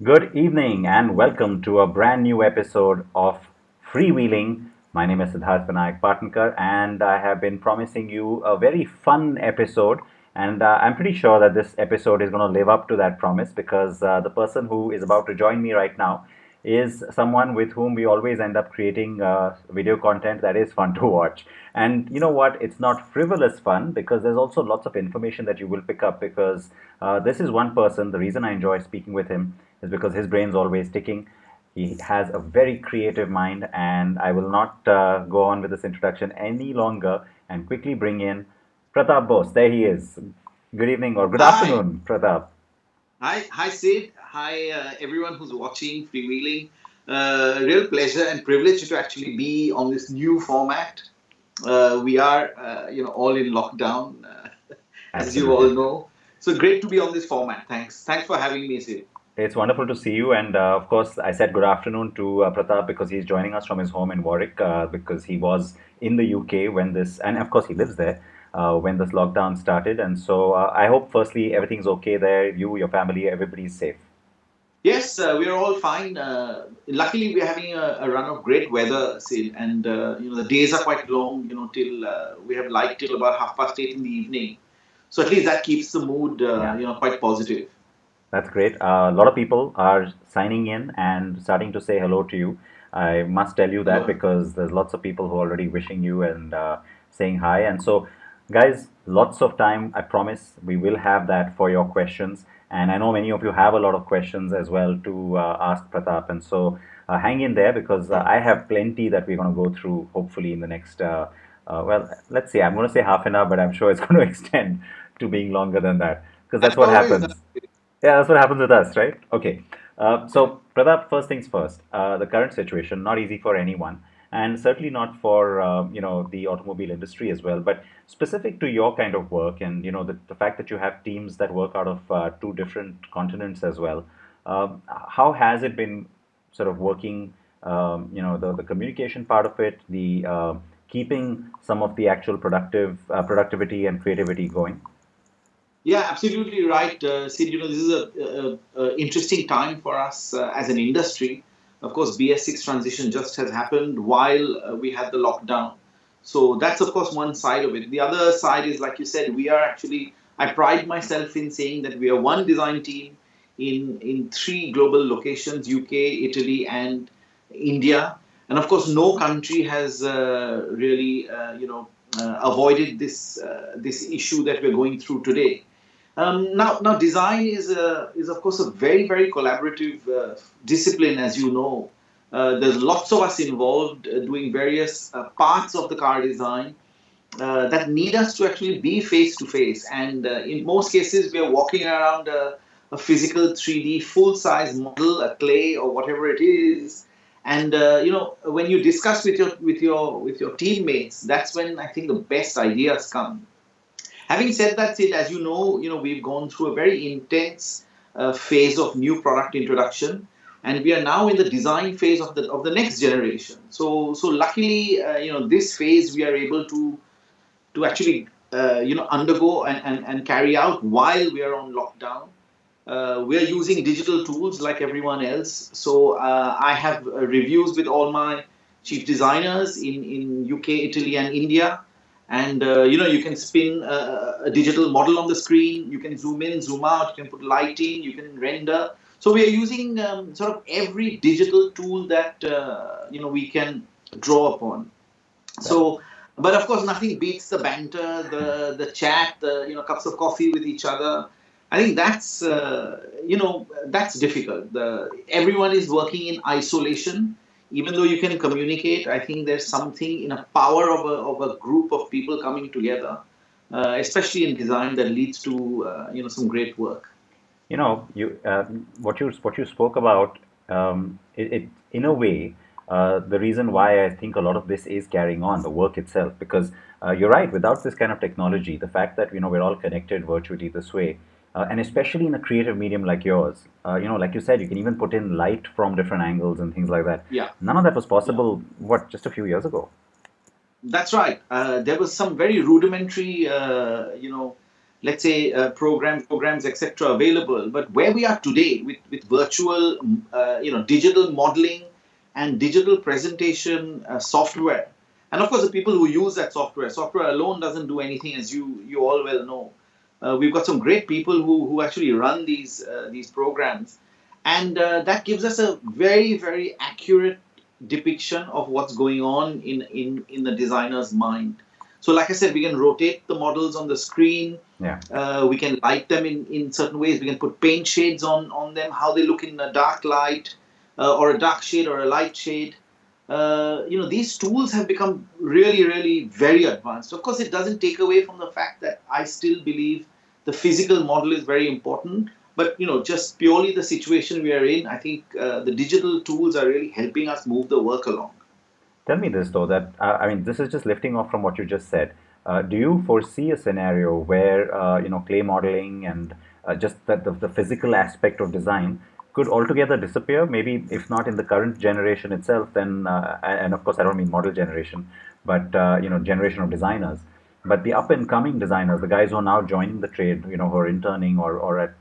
Good evening and welcome to a brand new episode of Freewheeling. My name is Siddharth Vinayak Patnankar and I have been promising you a very fun episode. And I'm pretty sure that this episode is going to live up to that promise because the person who is about to join me right now is someone with whom we always end up creating video content that is fun to watch. And you know what? It's not frivolous fun because there's also lots of information that you will pick up because this is one person. The reason I enjoy speaking with him is because his brain's always ticking. He has a very creative mind, and I will not go on with this introduction any longer and quickly bring in Pratap Bose. There he is. Good evening or good Hi, afternoon, Pratap. hi, Sid. Hi, everyone who's watching Freewheeling. Real pleasure and privilege to actually be on this new format. We are, all in lockdown, as you all Absolutely. know. So great to be on this format. Thanks for having me, Sid. It's wonderful to see you. And of course, I said good afternoon to Pratap because he's joining us from his home in Warwick because he was in the UK when this, and of course, he lives there when this lockdown started. And so I hope, firstly, everything's okay there. You, your family, everybody's safe. Yes, we are all fine. Luckily, we're having a run of great weather, Sid, and the days are quite long. Till we have light till about 8:30 in the evening. So at least that keeps the mood, Yeah. quite positive. That's great. A lot of people are signing in and starting to say hello to you. I must tell you that Hello. because there's lots of people who are already wishing you and saying hi. And so, guys, lots of time. I promise we will have that for your questions. And I know many of you have a lot of questions as well to ask Pratap. And so, hang in there because I have plenty that we're going to go through hopefully in the next, well, let's see, I'm going to say half an hour, but I'm sure it's going to extend to being longer than that because that's As what always, happens. Yeah, that's what happens with us, right? Okay. yeah. So, Pradap, first things first. The current situation, not easy for anyone, and certainly not for the automobile industry as well. But specific to your kind of work, and the fact that you have teams that work out of two different continents as well. How has it been sort of working? The communication part of it, the keeping some of the actual productivity and creativity going. Yeah, absolutely right, Sid. This is a interesting time for us as an industry. Of course, BS6 transition just has happened while we had the lockdown. So that's of course one side of it. The other side is, like you said, we are actually. I pride myself in saying that we are one design team in three global locations: UK, Italy, and India. And of course, no country has really, avoided this issue that we're going through today. Now, design is of course a very very collaborative discipline, as you know. There's lots of us involved doing various parts of the car design that need us to actually be face to face, and in most cases, we are walking around a physical 3D full size model, a clay or whatever it is. And when you discuss with your teammates, that's when I think the best ideas come. Having said that, Sid, as we've gone through a very intense phase of new product introduction, and we are now in the design phase of the next generation. So luckily, this phase we are able to actually undergo and carry out while we are on lockdown. We are using digital tools like everyone else. So I have reviews with all my chief designers in UK, Italy, and India. And you can spin a digital model on the screen. You can zoom in, zoom out. You can put lighting. You can render. So we are using sort of every digital tool that we can draw upon. Right. So, but of course, nothing beats the banter, the chat, the cups of coffee with each other. I think that's difficult. Everyone is working in isolation, even though you can communicate. I think there's something in a power of a group of people coming together, especially in design, that leads to some great work. You what you spoke about, it in a way, the reason why I think a lot of this is carrying on the work itself, because you're right. Without this kind of technology, the fact that we're all connected virtually this way, and especially in a creative medium like yours, like you said, you can even put in light from different angles and things like that. Yeah. None of that was Yeah. possible. What, just a few years ago? That's right. There was some very rudimentary, let's say, programs, etc., available. But where we are today with virtual, digital modeling and digital presentation software, and of course the people who use that software alone doesn't do anything, as you all well know. We've got some great people who actually run these programs, and that gives us a very, very accurate depiction of what's going on in the designer's mind. So, like I said, we can rotate the models on the screen. Yeah. We can light them in certain ways. We can put paint shades on them, how they look in a dark light, or a dark shade or a light shade. These tools have become really, really very advanced. Of course, it doesn't take away from the fact that I still believe the physical model is very important. But just purely the situation we are in, I think the digital tools are really helping us move the work along. Tell me this though, that I mean, this is just lifting off from what you just said. Do you foresee a scenario where clay modeling and just that the physical aspect of design could altogether disappear? Maybe if not in the current generation itself, then and of course I don't mean model generation, but generation of designers. But the up and coming designers, the guys who are now joining the trade, who are interning or at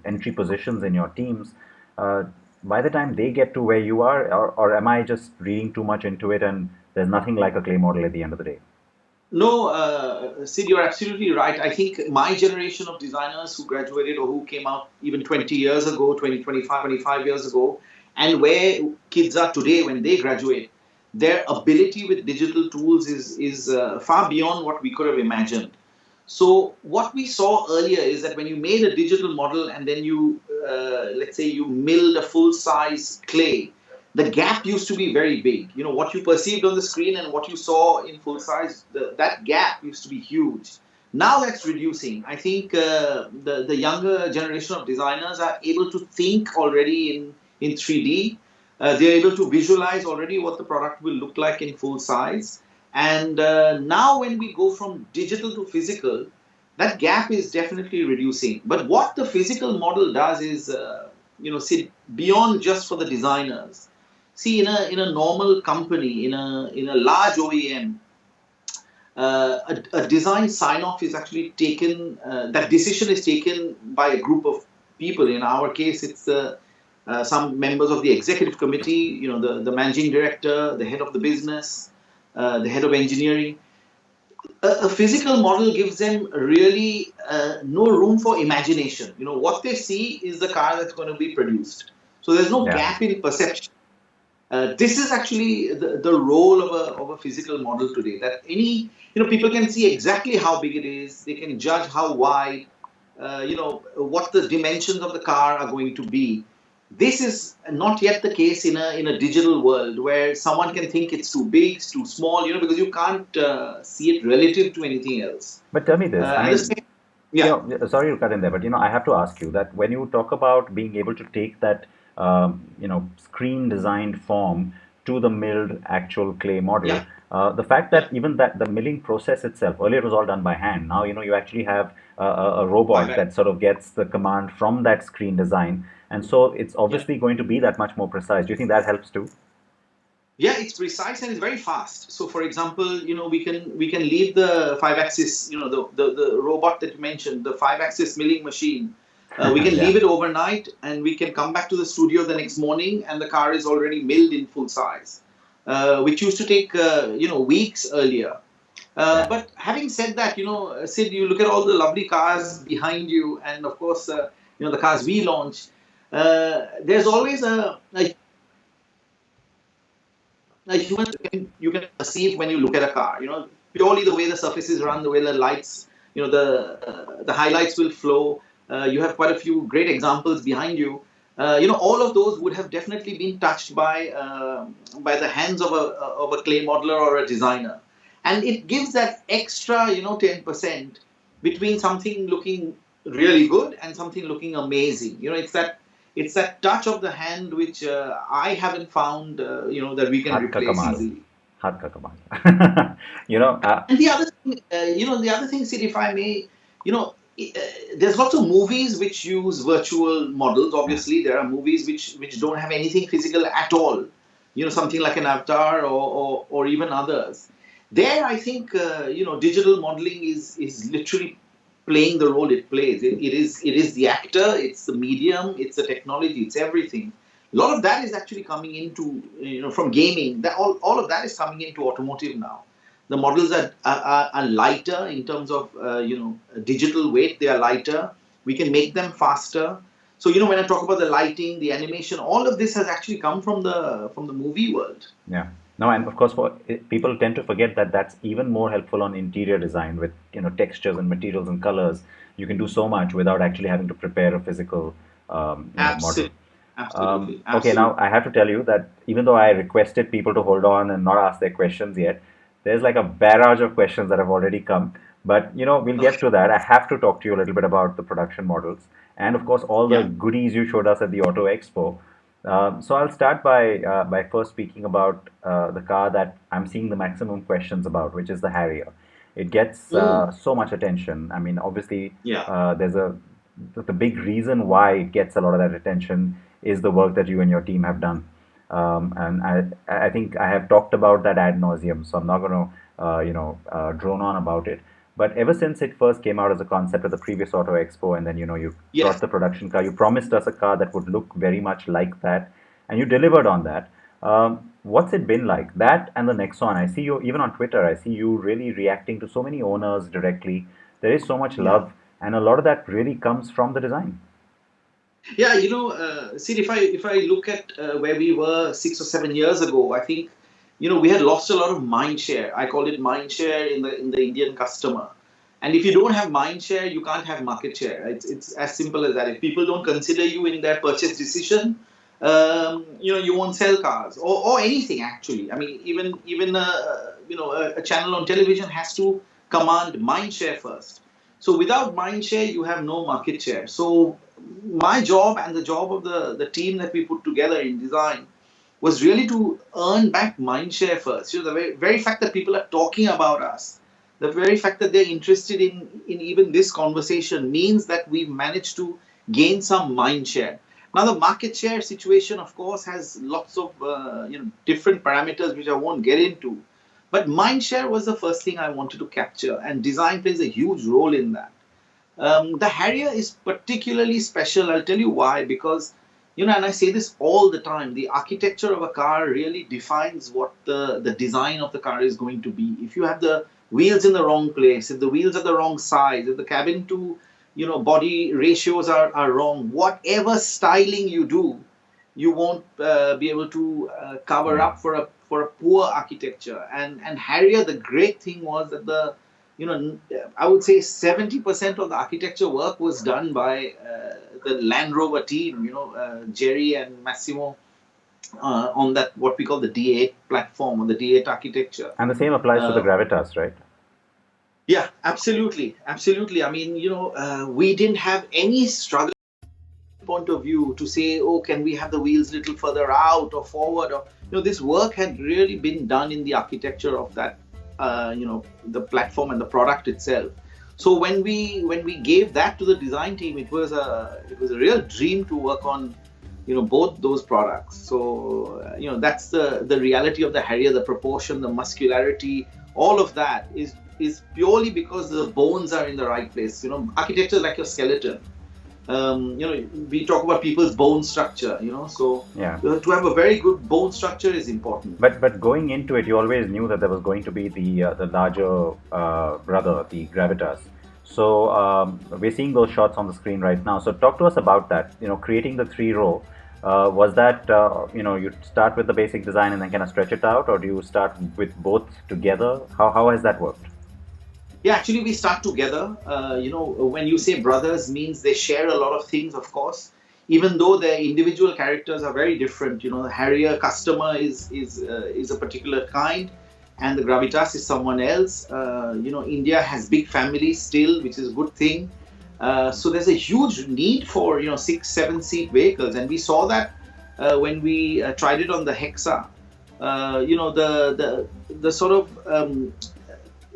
entry positions in your teams, uh, by the time they get to where you are, or am I just reading too much into it and there's nothing like a clay model at the end of the day? No, Sid, you're absolutely right. I think my generation of designers who graduated or who came out even 20 years ago, 20, 25 years ago, and where kids are today when they graduate, their ability with digital tools is far beyond what we could have imagined. So what we saw earlier is that when you made a digital model and then you, let's say, you milled a full-size clay, the gap used to be very big. What you perceived on the screen and what you saw in full size, that gap used to be huge. Now that's reducing. I think the younger generation of designers are able to think already in 3D. They're able to visualize already what the product will look like in full size. And now when we go from digital to physical, that gap is definitely reducing. But what the physical model does is, see, beyond just for the designers. See, in a normal company, in a large OEM, a design sign off is actually taken. That decision is taken by a group of people. In our case, it's some members of the executive committee. The managing director, the head of the business, the head of engineering. A physical model gives them really no room for imagination. What they see is the car that's going to be produced. So there's no Yeah. gap in perception. This is actually the role of a physical model today. That people can see exactly how big it is. They can judge how wide, what the dimensions of the car are going to be. This is not yet the case in a digital world where someone can think it's too big, it's too small, because you can't see it relative to anything else. But tell me this. I And the mean, same, yeah. sorry to cut in there, but I have to ask you that when you talk about being able to take that screen designed form to the milled actual clay model, Yeah. the fact that even that the milling process itself, earlier it was all done by hand. Now you actually have a robot Right. that sort of gets the command from that screen design, and so it's Yeah. obviously going to be that much more precise. Do you think that helps too? Yeah, it's precise and it's very fast. So, for example, we can leave the five-axis, the robot that you mentioned, the five-axis milling machine. We can Yeah. leave it overnight, and we can come back to the studio the next morning, and the car is already milled in full size, which used to take weeks earlier. Yeah. But having said that, Sid, you look at all the lovely cars behind you, and of course, the cars we launch. There's always a human you can perceive when you look at a car. Purely the way the surfaces run, the way the lights, the highlights will flow. You have quite a few great examples behind you. All of those would have definitely been touched by the hands of a clay modeler or a designer, and it gives that extra 10% between something looking really good and something looking amazing. It's that touch of the hand which I haven't found, that we can Hat ka replace kamal. easily. Hat ka kamal. you know, uh, And the other thing, Sid, if I may, there's lots of movies which use virtual models. yeah. Obviously, there are movies which don't have anything physical at all. Something like an Avatar or even others. There, I think digital modeling is literally playing the role it plays. It is the actor, it's the medium, it's the technology, it's everything. A lot of that is actually coming into, from gaming. That all of that is coming into automotive now. The models are lighter in terms of digital weight. They are lighter. We can make them faster. So when I talk about the lighting, the animation, all of this has actually come from the movie world. Yeah. No, and of course, people tend to forget that that's even more helpful on interior design with textures and materials and colors. You can do so much without actually having to prepare a physical model. Absolutely, absolutely, Okay, now absolutely. I have to tell you that even though I requested people to hold on and not ask their questions yet, there's like a barrage of questions that have already come. But we'll get Okay. to that. I have to talk to you a little bit about the production models and, of course, all the Yeah. goodies you showed us at the Auto Expo. So I'll start by first speaking about the car that I'm seeing the maximum questions about, which is the Harrier. It gets Mm. so much attention. I mean, obviously, Yeah. there's the big reason why it gets a lot of that attention is the work that you and your team have done. And I think I have talked about that ad nauseum, so I'm not going to drone on about it. But ever since it first came out as a concept at the previous Auto Expo, and then you brought Yes. the production car, you promised us a car that would look very much like that, and you delivered on that. What's it been like? That and the Nexon. I see you even on Twitter. I see you really reacting to so many owners directly. There is so much Yeah. love, and a lot of that really comes from the design. Yeah, see, if I look at where we were 6 or 7 years ago, I think we had lost a lot of mind share. I call it mind share in the Indian customer. And if you don't have mind share, you can't have market share. It's as simple as that. If people don't consider you in their purchase decision, you won't sell cars or anything actually. I mean, even a channel on television has to command mind share first. So without mind share, you have no market share. So my job and the job of the team that we put together in design was really to earn back mind share first. The very fact that people are talking about us, the very fact that they're interested in even this conversation means that we've managed to gain some mind share. Now, the market share situation, of course, has lots of different parameters which I won't get into. But mind share was the first thing I wanted to capture, and design plays a huge role in that. The Harrier is particularly special. I'll tell you why. Because, and I say this all the time, the architecture of a car really defines what the design of the car is going to be. If you have the wheels in the wrong place, if the wheels are the wrong size, if the cabin to body ratios are wrong, whatever styling you do, you won't be able to cover Yeah. up for a poor architecture. And Harrier, the great thing was that I would say 70% of the architecture work was done by the Land Rover team, Jerry and Massimo, on that what we call the D8 platform or the D8 architecture. And the same applies to the Uh, Gravitas, right? yeah, absolutely, absolutely. I mean, we didn't have any struggle point of view to say, oh, can we have the wheels a little further out or forward? Or this work had really been done in the architecture of that, the platform and the product itself. So when we gave that to the design team, it was a real dream to work on, both those products. So that's the reality of the Harrier, the proportion, the muscularity, all of that is purely because the bones are in the right place. Architecture is like your skeleton. We talk about people's bone structure, so Yeah. to have a very good bone structure is important. But going into it, you always knew that there was going to be the larger brother, the Gravitas. So we're seeing those shots on the screen right now. So talk to us about that. Creating the three-row. Was that you start with the basic design and then kind of stretch it out, or do you start with both together? How has that worked? Yeah, actually, we start together. When you say brothers, means they share a lot of things, of course. Even though their individual characters are very different, the Harrier customer is a particular kind, and the Gravitas is someone else. India has big families still, which is a good thing. So there's a huge need for 6, 7 seat vehicles, and we saw that when we tried it on the Hexa. The sort of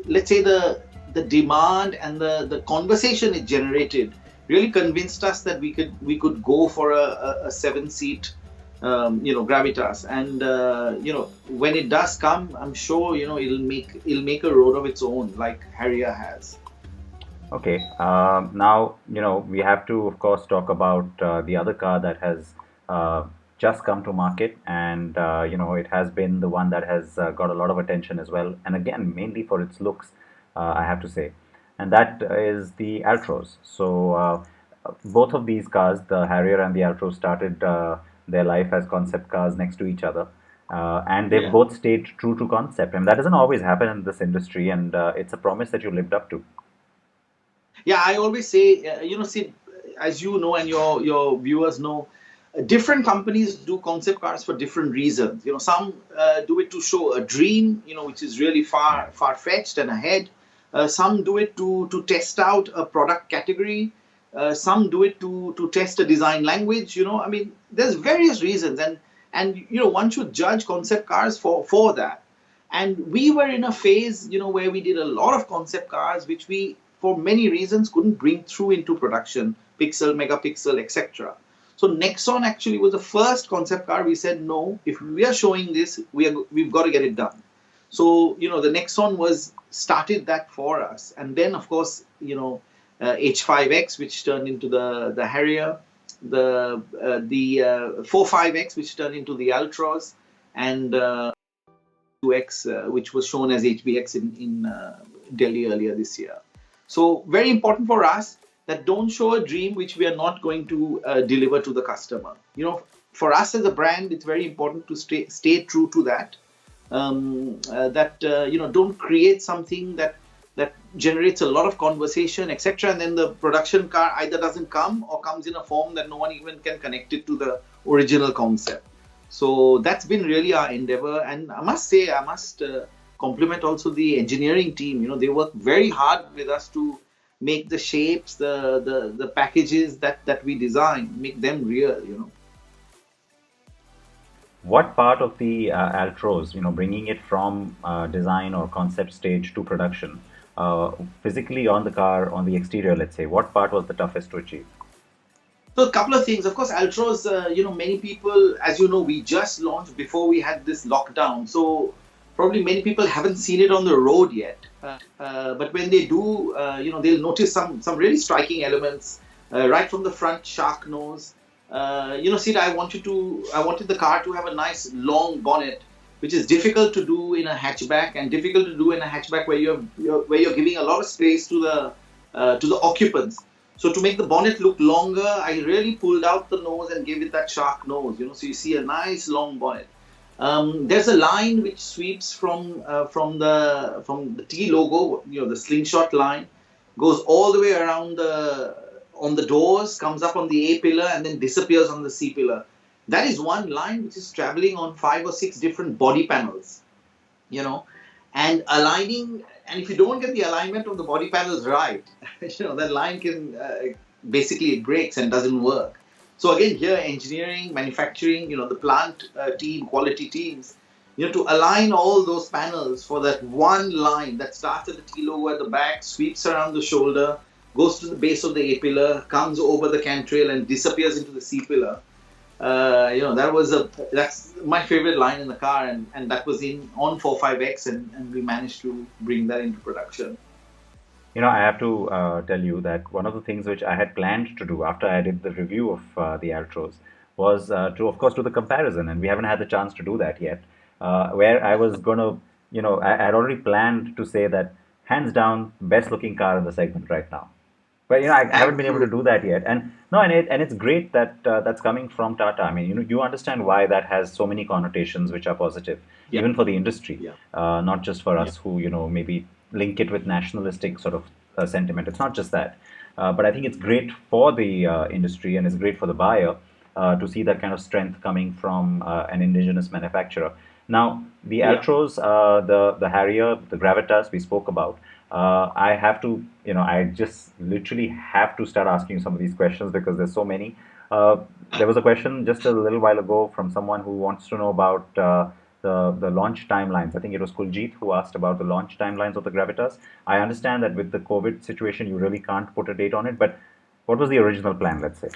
let's say the demand and the conversation it generated really convinced us that we could go for a 7 seat Gravitas. And when it does come, I'm sure it'll make a road of its own, like Harrier has. Okay. Now, we have to, of course, talk about the other car that has uh, just come to market, and it has been the one that has got a lot of attention as well. And again, mainly for its looks, I have to say, and that is the Altroz. So, both of these cars, the Harrier and the Altroz, started their life as concept cars next to each other. And they've Yeah. both stayed true to concept, and that doesn't always happen in this industry. And it's a promise that you lived up to. Yeah, I always say, see, as you know, and your viewers know, different companies do concept cars for different reasons. Some do it to show a dream, which is really far fetched and ahead. Some do it to test out a product category. Some do it to test a design language. I mean, there's various reasons, and one should judge concept cars for that. And we were in a phase, where we did a lot of concept cars, which we, for many reasons, couldn't bring through into production, pixel, megapixel, etc. So Nexon actually was the first concept car we said, no, if we are showing this, we've got to get it done. So, the Nexon was started that for us. And then, of course, H5X, which turned into the Harrier, the 45X, which turned into the Altroz, and 2X, which was shown as HBX in Delhi earlier this year. So very important for us that don't show a dream which we are not going to deliver to the customer. For us as a brand, it's very important to stay true to that. Don't create something that generates a lot of conversation, etc. And then the production car either doesn't come or comes in a form that no one even can connect it to the original concept. So that's been really our endeavor. And I must say, I must compliment also the engineering team. They work very hard with us to make the shapes, the packages that we design, make them real. What part of the Altroz, bringing it from design or concept stage to production, physically on the car, on the exterior, let's say, what part was the toughest to achieve? So a couple of things. Of course, Altroz, many people, as you know, we just launched before we had this lockdown. So probably many people haven't seen it on the road yet. But when they do, they'll notice some really striking elements right from the front shark nose. Sid, I wanted the car to have a nice long bonnet, which is difficult to do in a hatchback, and difficult to do in a hatchback where you're giving a lot of space to the occupants. So to make the bonnet look longer, I really pulled out the nose and gave it that shark nose. So you see a nice long bonnet. There's a line which sweeps from the T logo, the slingshot line, goes all the way around on the doors, comes up on the A pillar, and then disappears on the C pillar. That is one line which is traveling on 5 or 6 different body panels, and aligning. And if you don't get the alignment of the body panels right, that line can basically it breaks and doesn't work. So again, here engineering, manufacturing, the plant team, quality teams, to align all those panels for that one line that starts at the T logo at the back, sweeps around the shoulder, goes to the base of the A pillar, comes over the cantrail, and disappears into the C pillar. That's my favorite line in the car, and that was on 45X, and we managed to bring that into production. I have to tell you that one of the things which I had planned to do after I did the review of the Altroz was to, of course, do the comparison, and we haven't had the chance to do that yet. Where I was going to, I had already planned to say that hands down, best looking car in the segment right now. But I haven't been able to Absolutely. do that yet, and no, and it's great that that's coming from Tata. I mean, you understand why that has so many connotations which are positive, Yeah, even for the industry, yeah, not just for yeah. us who maybe link it with nationalistic sort of sentiment. It's not just that, but I think it's great for the industry and it's great for the buyer to see that kind of strength coming from an indigenous manufacturer. Now, the Yeah. Altroz, the Harrier, the Gravitas we spoke about. I have to, I just literally have to start asking some of these questions because there's so many. There was a question just a little while ago from someone who wants to know about the launch timelines. I think it was Kuljit who asked about the launch timelines of the Gravitas. I understand that with the COVID situation, you really can't put a date on it, but what was the original plan, let's say?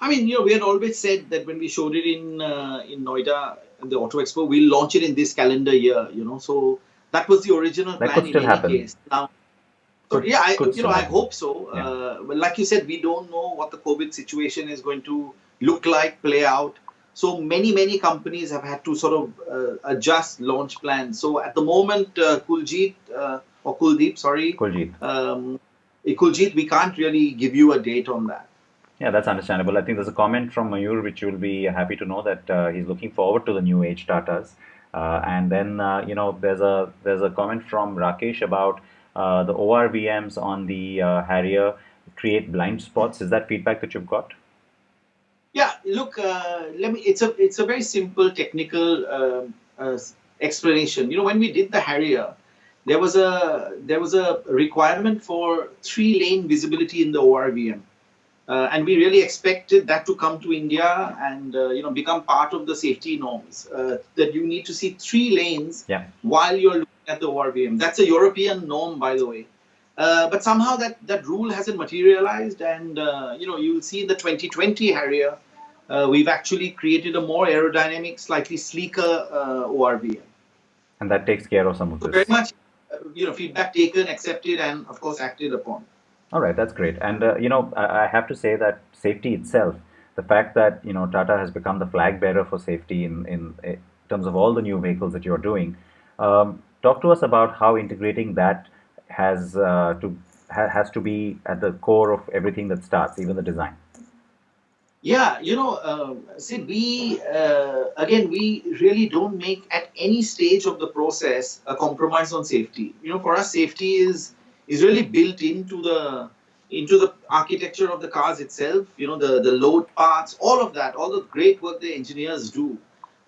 I mean, we had always said that when we showed it in Noida at the Auto Expo, we'll launch it in this calendar year. So that was the original That plan could in still any happen. case. Now, So yeah, Could still I happen. hope so. Yeah. But like you said, we don't know what the COVID situation is going to look like, play out. So many companies have had to sort of adjust launch plans. So at the moment, Kuldeep, sorry, Kuljit. Kuljit, we can't really give you a date on that. Yeah, that's understandable. I think there's a comment from Mayur, which you'll be happy to know that he's looking forward to the new age Tatas. And then there's a comment from Rakesh about the ORVMs on the Harrier create blind spots. Is that feedback that you've got? Yeah, look, let me. It's a very simple technical explanation. When we did the Harrier, there was a requirement for three-lane visibility in the ORVM, and we really expected that to come to India and become part of the safety norms. That you need to see three lanes Yeah. while you're looking at the ORVM. That's a European norm, by the way. But somehow that rule hasn't materialized, and you'll see in the 2020 Harrier, we've actually created a more aerodynamic, slightly sleeker ORVM. And that takes care of some of So very this. much, feedback taken, accepted, and of course acted upon. All right, that's great. And I have to say that safety itself, the fact that Tata has become the flag bearer for safety in terms of all the new vehicles that you're doing. Talk to us about how integrating that has to be at the core of everything that starts, even the design. Yeah, see, we really don't make at any stage of the process a compromise on safety. For us, safety is really built into the architecture of the cars itself. The load parts, all of that, all the great work the engineers do.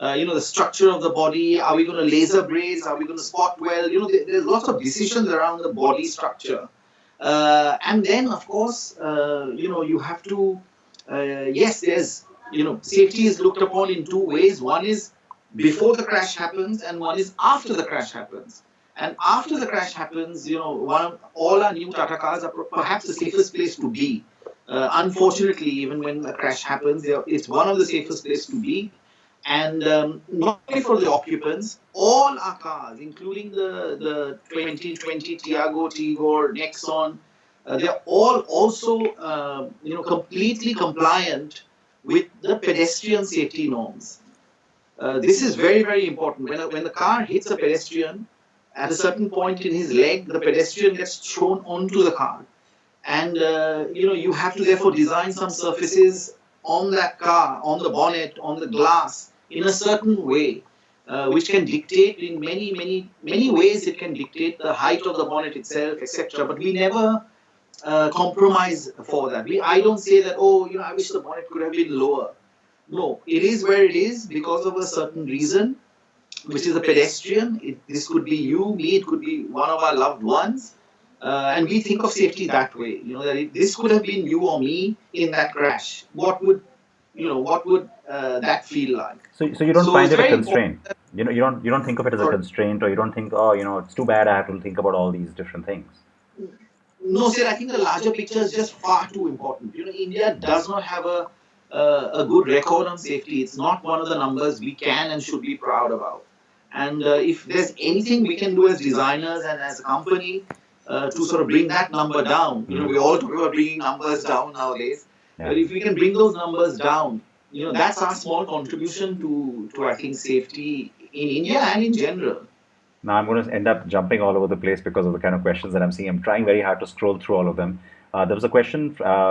The structure of the body. Are we going to laser braze? Are we going to spot well? There's lots of decisions around the body structure. And then, of course, you have to, yes, safety is looked upon in two ways. One is before the crash happens, and one is after the crash happens. And after the crash happens, all our new Tata cars are perhaps the safest place to be. Unfortunately, even when a crash happens, it's one of the safest places to be. And not only for the occupants, all our cars, including the 2020 Tiago, Tigor, Nexon, they're all also completely compliant with the pedestrian safety norms. This is very important. When the car hits a pedestrian, at a certain point in his leg, the pedestrian gets thrown onto the car. And you have to therefore design some surfaces on that car, on the bonnet, on the glass, in a certain way, which can dictate in many ways. It can dictate the height of the bonnet itself, etc. But we never compromise for that. I don't say that, I wish the bonnet could have been lower. No, it is where it is because of a certain reason, which is a pedestrian. This could be you, me, it could be one of our loved ones. And we think of safety that way, that if this could have been you or me in that crash, what would that feel like? So you don't So find it's it a very important. constraint. You don't think of it as a Sorry. constraint, or you don't think, oh, it's too bad I have to think about all these different things. No, sir, I think the larger picture is just far too important. India does not have a good record on safety. It's not one of the numbers we can and should be proud about. And if there's anything we can do as designers and as a company to sort of bring that number down, we all talk about bringing numbers down nowadays. Yeah. But if we can bring those numbers down, that's our small contribution to I think safety in India and in general. Now I'm going to end up jumping all over the place because of the kind of questions that I'm seeing. I'm trying very hard to scroll through all of them. There was a question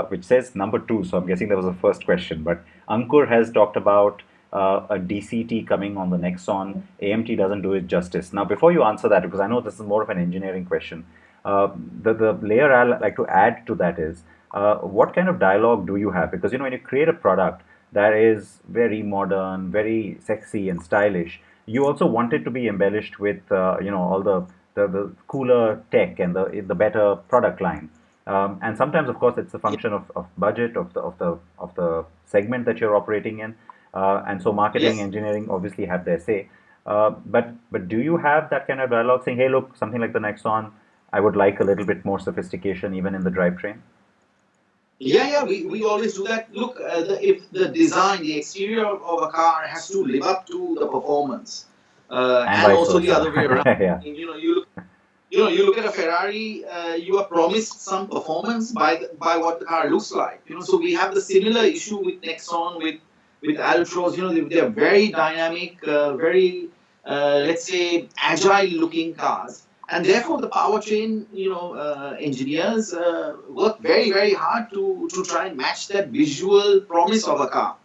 which says number 2, so I'm guessing there was a first question. But Ankur has talked about a DCT coming on the Nexon. AMT doesn't do it justice. Now, before you answer that, because I know this is more of an engineering question, the layer I'd like to add to that is what kind of dialogue do you have? Because when you create a product that is very modern, very sexy and stylish, you also want it to be embellished with all the cooler tech and the better product line. And sometimes, of course, it's a function of budget of the segment that you're operating in, and so marketing, Yes. engineering obviously have their say. But do you have that kind of dialogue saying, hey, look, something like the Nexon, I would like a little bit more sophistication even in the drivetrain? Yeah, we always do that. Look, if the design, the exterior of a car has to live up to the performance, And and vice also the other way versa. around. Yeah. You look. You look at a Ferrari, you are promised some performance by what the car looks like. So we have the similar issue with Nexon, with Altroz. They are very dynamic, very let's say agile looking cars, and therefore the powertrain engineers work very very hard to try and match that visual promise of a car.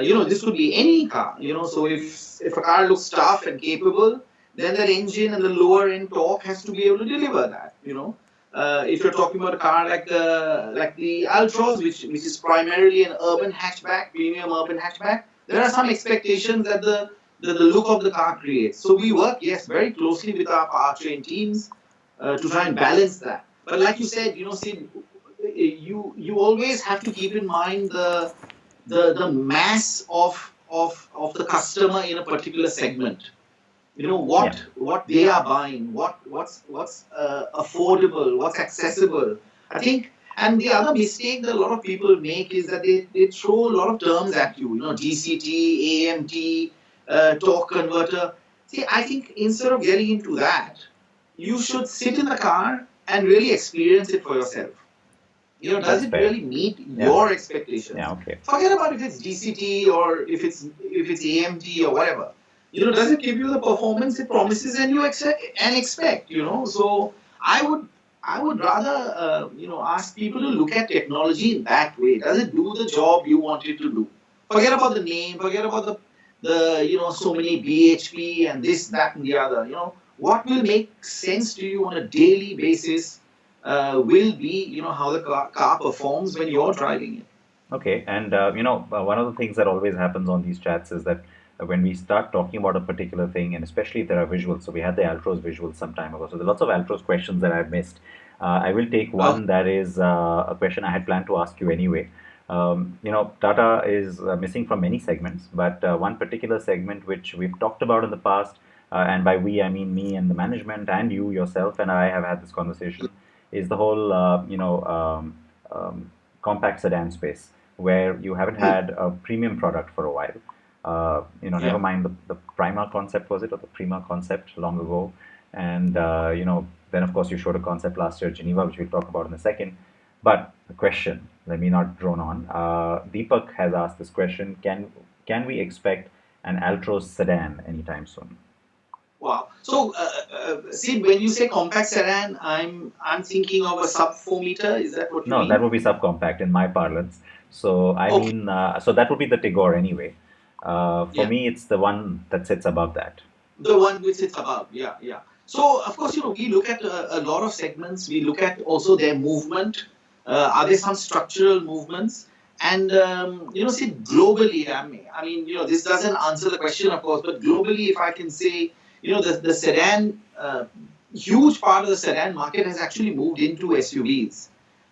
This could be any car. So if a car looks tough and capable, then that engine and the lower end torque has to be able to deliver that. If you're talking about a car like the Altroz, which is primarily an urban hatchback, premium urban hatchback, there are some expectations that the look of the car creates. So we work, yes, very closely with our powertrain teams to try and balance that. But like you said, see, you always have to keep in mind the mass of the customer in a particular segment. What they are buying, what's affordable, what's accessible. I think, and the other mistake that a lot of people make is that they throw a lot of terms at you. GCT, AMT, torque converter. See, I think instead of getting into that, you should sit in the car and really experience it for yourself. Does it really meet your expectations? Yeah, okay. Forget about if it's GCT or if it's AMT or whatever. Does it give you the performance it promises and you expect? So I would rather ask people to look at technology in that way. Does it do the job you want it to do? Forget about the name. Forget about the so many BHP and this, that, and the other. What will make sense to you on a daily basis will be how the car performs when you're driving it. Okay, and one of the things that always happens on these chats is that when we start talking about a particular thing, and especially if there are visuals, so we had the Altroz visuals some time ago, so there are lots of Altroz questions that I've missed. I will take one that is a question I had planned to ask you anyway. Tata is missing from many segments, but one particular segment which we've talked about in the past, and by we I mean me and the management and you yourself and I have had this conversation, is the whole compact sedan space, where you haven't had a premium product for a while. Never mind the Prima concept, was it, or the Prima concept long ago, and then of course you showed a concept last year at Geneva, which we'll talk about in a second. But the question, let me not drone on. Deepak has asked this question: Can we expect an Altroz sedan anytime soon? Wow. So, see, when you say compact sedan, I'm thinking of a sub 4 meter. Is that what you mean? No, that would be subcompact in my parlance. So I mean, so that would be the Tigor anyway. For me, it's the one that sits above that. The one which sits above, yeah. So, of course, we look at a lot of segments. We look at also their movement. Are there some structural movements? And, see, globally, I mean, this doesn't answer the question, of course, but globally, if I can say, the sedan, huge part of the sedan market has actually moved into SUVs.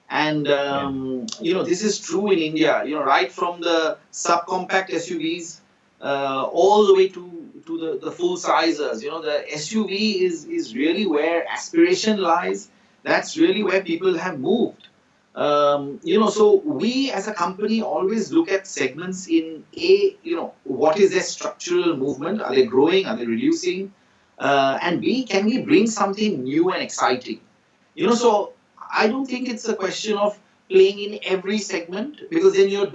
And, this is true in India, right from the subcompact SUVs all the way to the full sizers. The SUV is really where aspiration lies. That's really where people have moved. So we as a company always look at segments in what is their structural movement? Are they growing? Are they reducing? And B, can we bring something new and exciting? So I don't think it's a question of playing in every segment, because then you're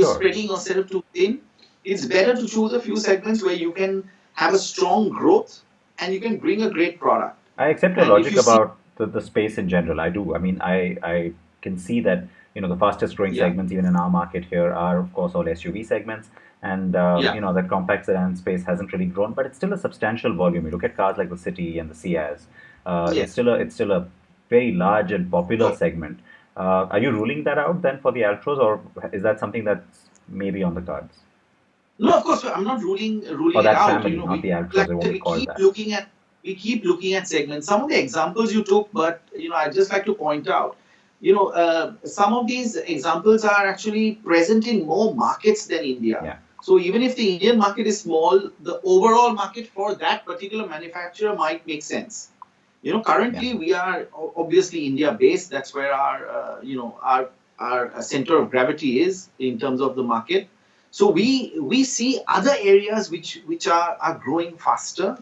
spreading yourself too thin. It's better to choose a few segments where you can have a strong growth and you can bring a great product. I accept your logic about the space in general. I do. I mean, I can see that the fastest growing segments even in our market here are of course all SUV segments, and that compact sedan space hasn't really grown, but it's still a substantial volume. You look at cars like the City and the Ciaz. It's still a very large and popular segment. Are you ruling that out then for the Altroz, or is that something that's maybe on the cards? No, of course, I'm not ruling it out. Family, not the Altroz. We keep looking at segments. Some of the examples you took, but I'd just like to point out, some of these examples are actually present in more markets than India. Yeah. So even if the Indian market is small, the overall market for that particular manufacturer might make sense. Currently we are obviously India based. That's where our center of gravity is in terms of the market. So we see other areas which are growing faster,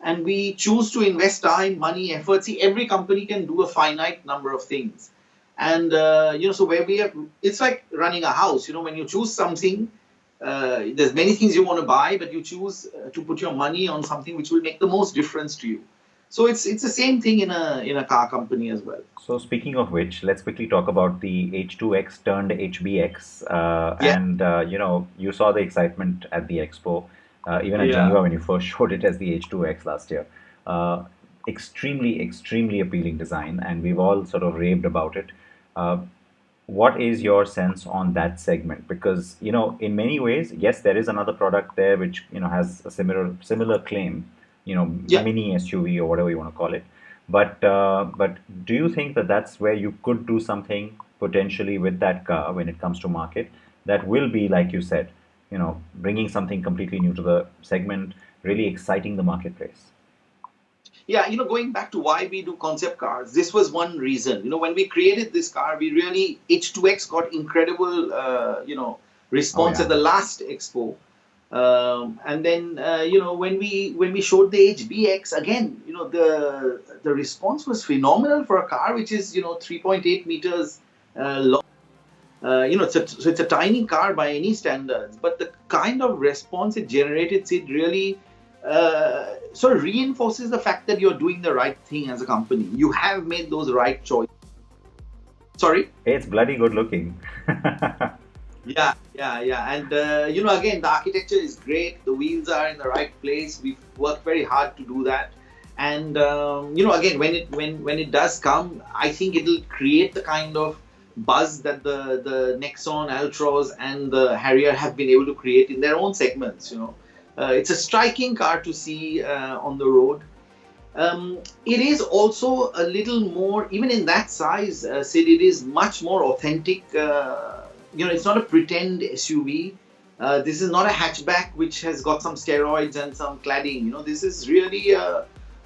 and we choose to invest time, money, effort. See, every company can do a finite number of things. And, so where we have, it's like running a house. When you choose something, there's many things you want to buy, but you choose to put your money on something which will make the most difference to you. So it's the same thing in a car company as well. So speaking of which, let's quickly talk about the H2X turned HBX. Yeah, And you saw the excitement at the expo, even at yeah. Geneva when you first showed it as the H2X last year. Uh, Extremely, extremely appealing design, and we've all sort of raved about it. Uh, what is your sense on that segment? Because in many ways, yes, there is another product there which has a similar claim, Yeah. mini SUV or whatever you want to call it. But do you think that that's where you could do something potentially with that car when it comes to market that will be, like you said, bringing something completely new to the segment, really exciting the marketplace? Yeah, going back to why we do concept cars, this was one reason. When we created this car, we really, H2X got incredible, Oh response at yeah. the last expo. And then, when we showed the HBX again, the response was phenomenal for a car which is 3.8 meters long. So it's a tiny car by any standards, but the kind of response it generated, it really sort of reinforces the fact that you're doing the right thing as a company. You have made those right choices. Sorry. It's bloody good looking. Yeah, yeah, yeah. And again, the architecture is great. The wheels are in the right place. We've worked very hard to do that. And again, when it does come, I think it'll create the kind of buzz that the Nexon, Altroz, and the Harrier have been able to create in their own segments. It's a striking car to see on the road. It is also a little more, even in that size, Sid, it is much more authentic. It's not a pretend SUV. This is not a hatchback which has got some steroids and some cladding. This is really,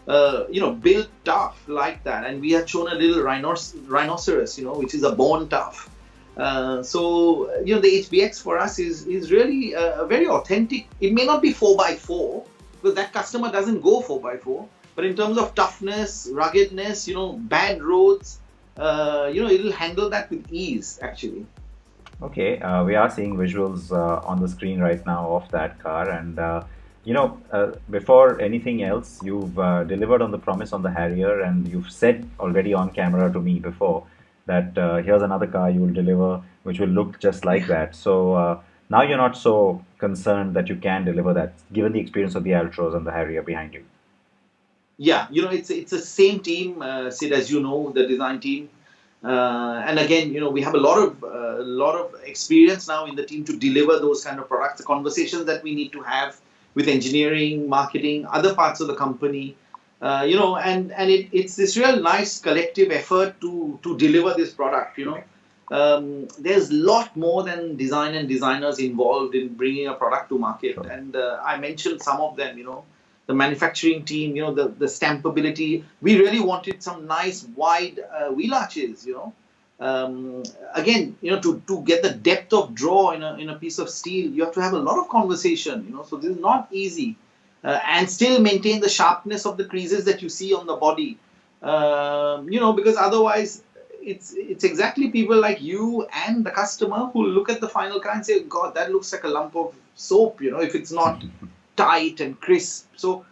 built tough like that. And we have shown a little rhinoceros, which is a born tough. The HBX for us is really very authentic. It may not be 4x4 because that customer doesn't go 4x4. But in terms of toughness, ruggedness, bad roads, it'll handle that with ease, actually. Okay, we are seeing visuals on the screen right now of that car, and before anything else, you've delivered on the promise on the Harrier, and you've said already on camera to me before that here's another car you will deliver which will look just like that. So now you're not so concerned that you can deliver that, given the experience of the Altroz and the Harrier behind you. Yeah, it's the same team, Sid, as you know, the design team. And again, we have a lot of experience now in the team to deliver those kind of products. The conversations that we need to have with engineering, marketing, other parts of the company, and it's this real nice collective effort to deliver this product. There's a lot more than design and designers involved in bringing a product to market, Sure. and I mentioned some of them. The manufacturing team, the stampability. We really wanted some nice wide wheel arches, Again, to get the depth of draw in a piece of steel, you have to have a lot of conversation, So this is not easy, and still maintain the sharpness of the creases that you see on the body, because otherwise. It's exactly people like you and the customer who look at the final car and say, God, that looks like a lump of soap, if it's not tight and crisp. So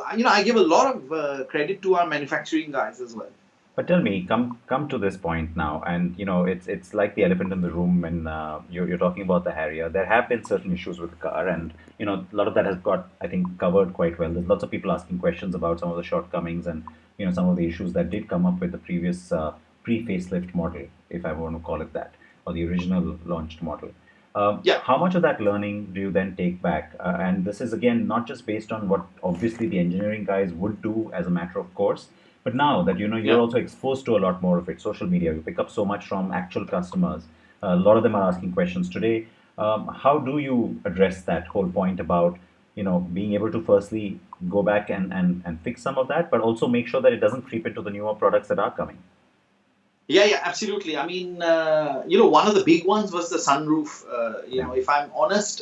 I give a lot of credit to our manufacturing guys as well. But tell me, come to this point now, and it's like the elephant in the room when you're talking about the Harrier. There have been certain issues with the car, and a lot of that has got, I think, covered quite well. There's lots of people asking questions about some of the shortcomings and some of the issues that did come up with the previous pre-facelift model, if I want to call it that, or the original launched model. Yeah, How much of that learning do you then take back? And this is again not just based on what obviously the engineering guys would do as a matter of course, but now that you're yeah. also exposed to a lot more of it, social media, you pick up so much from actual customers. A lot of them are asking questions today. How do you address that whole point about being able to firstly go back and fix some of that, but also make sure that it doesn't creep into the newer products that are coming? Yeah, yeah, absolutely. I mean, one of the big ones was the sunroof. Yeah. If I'm honest,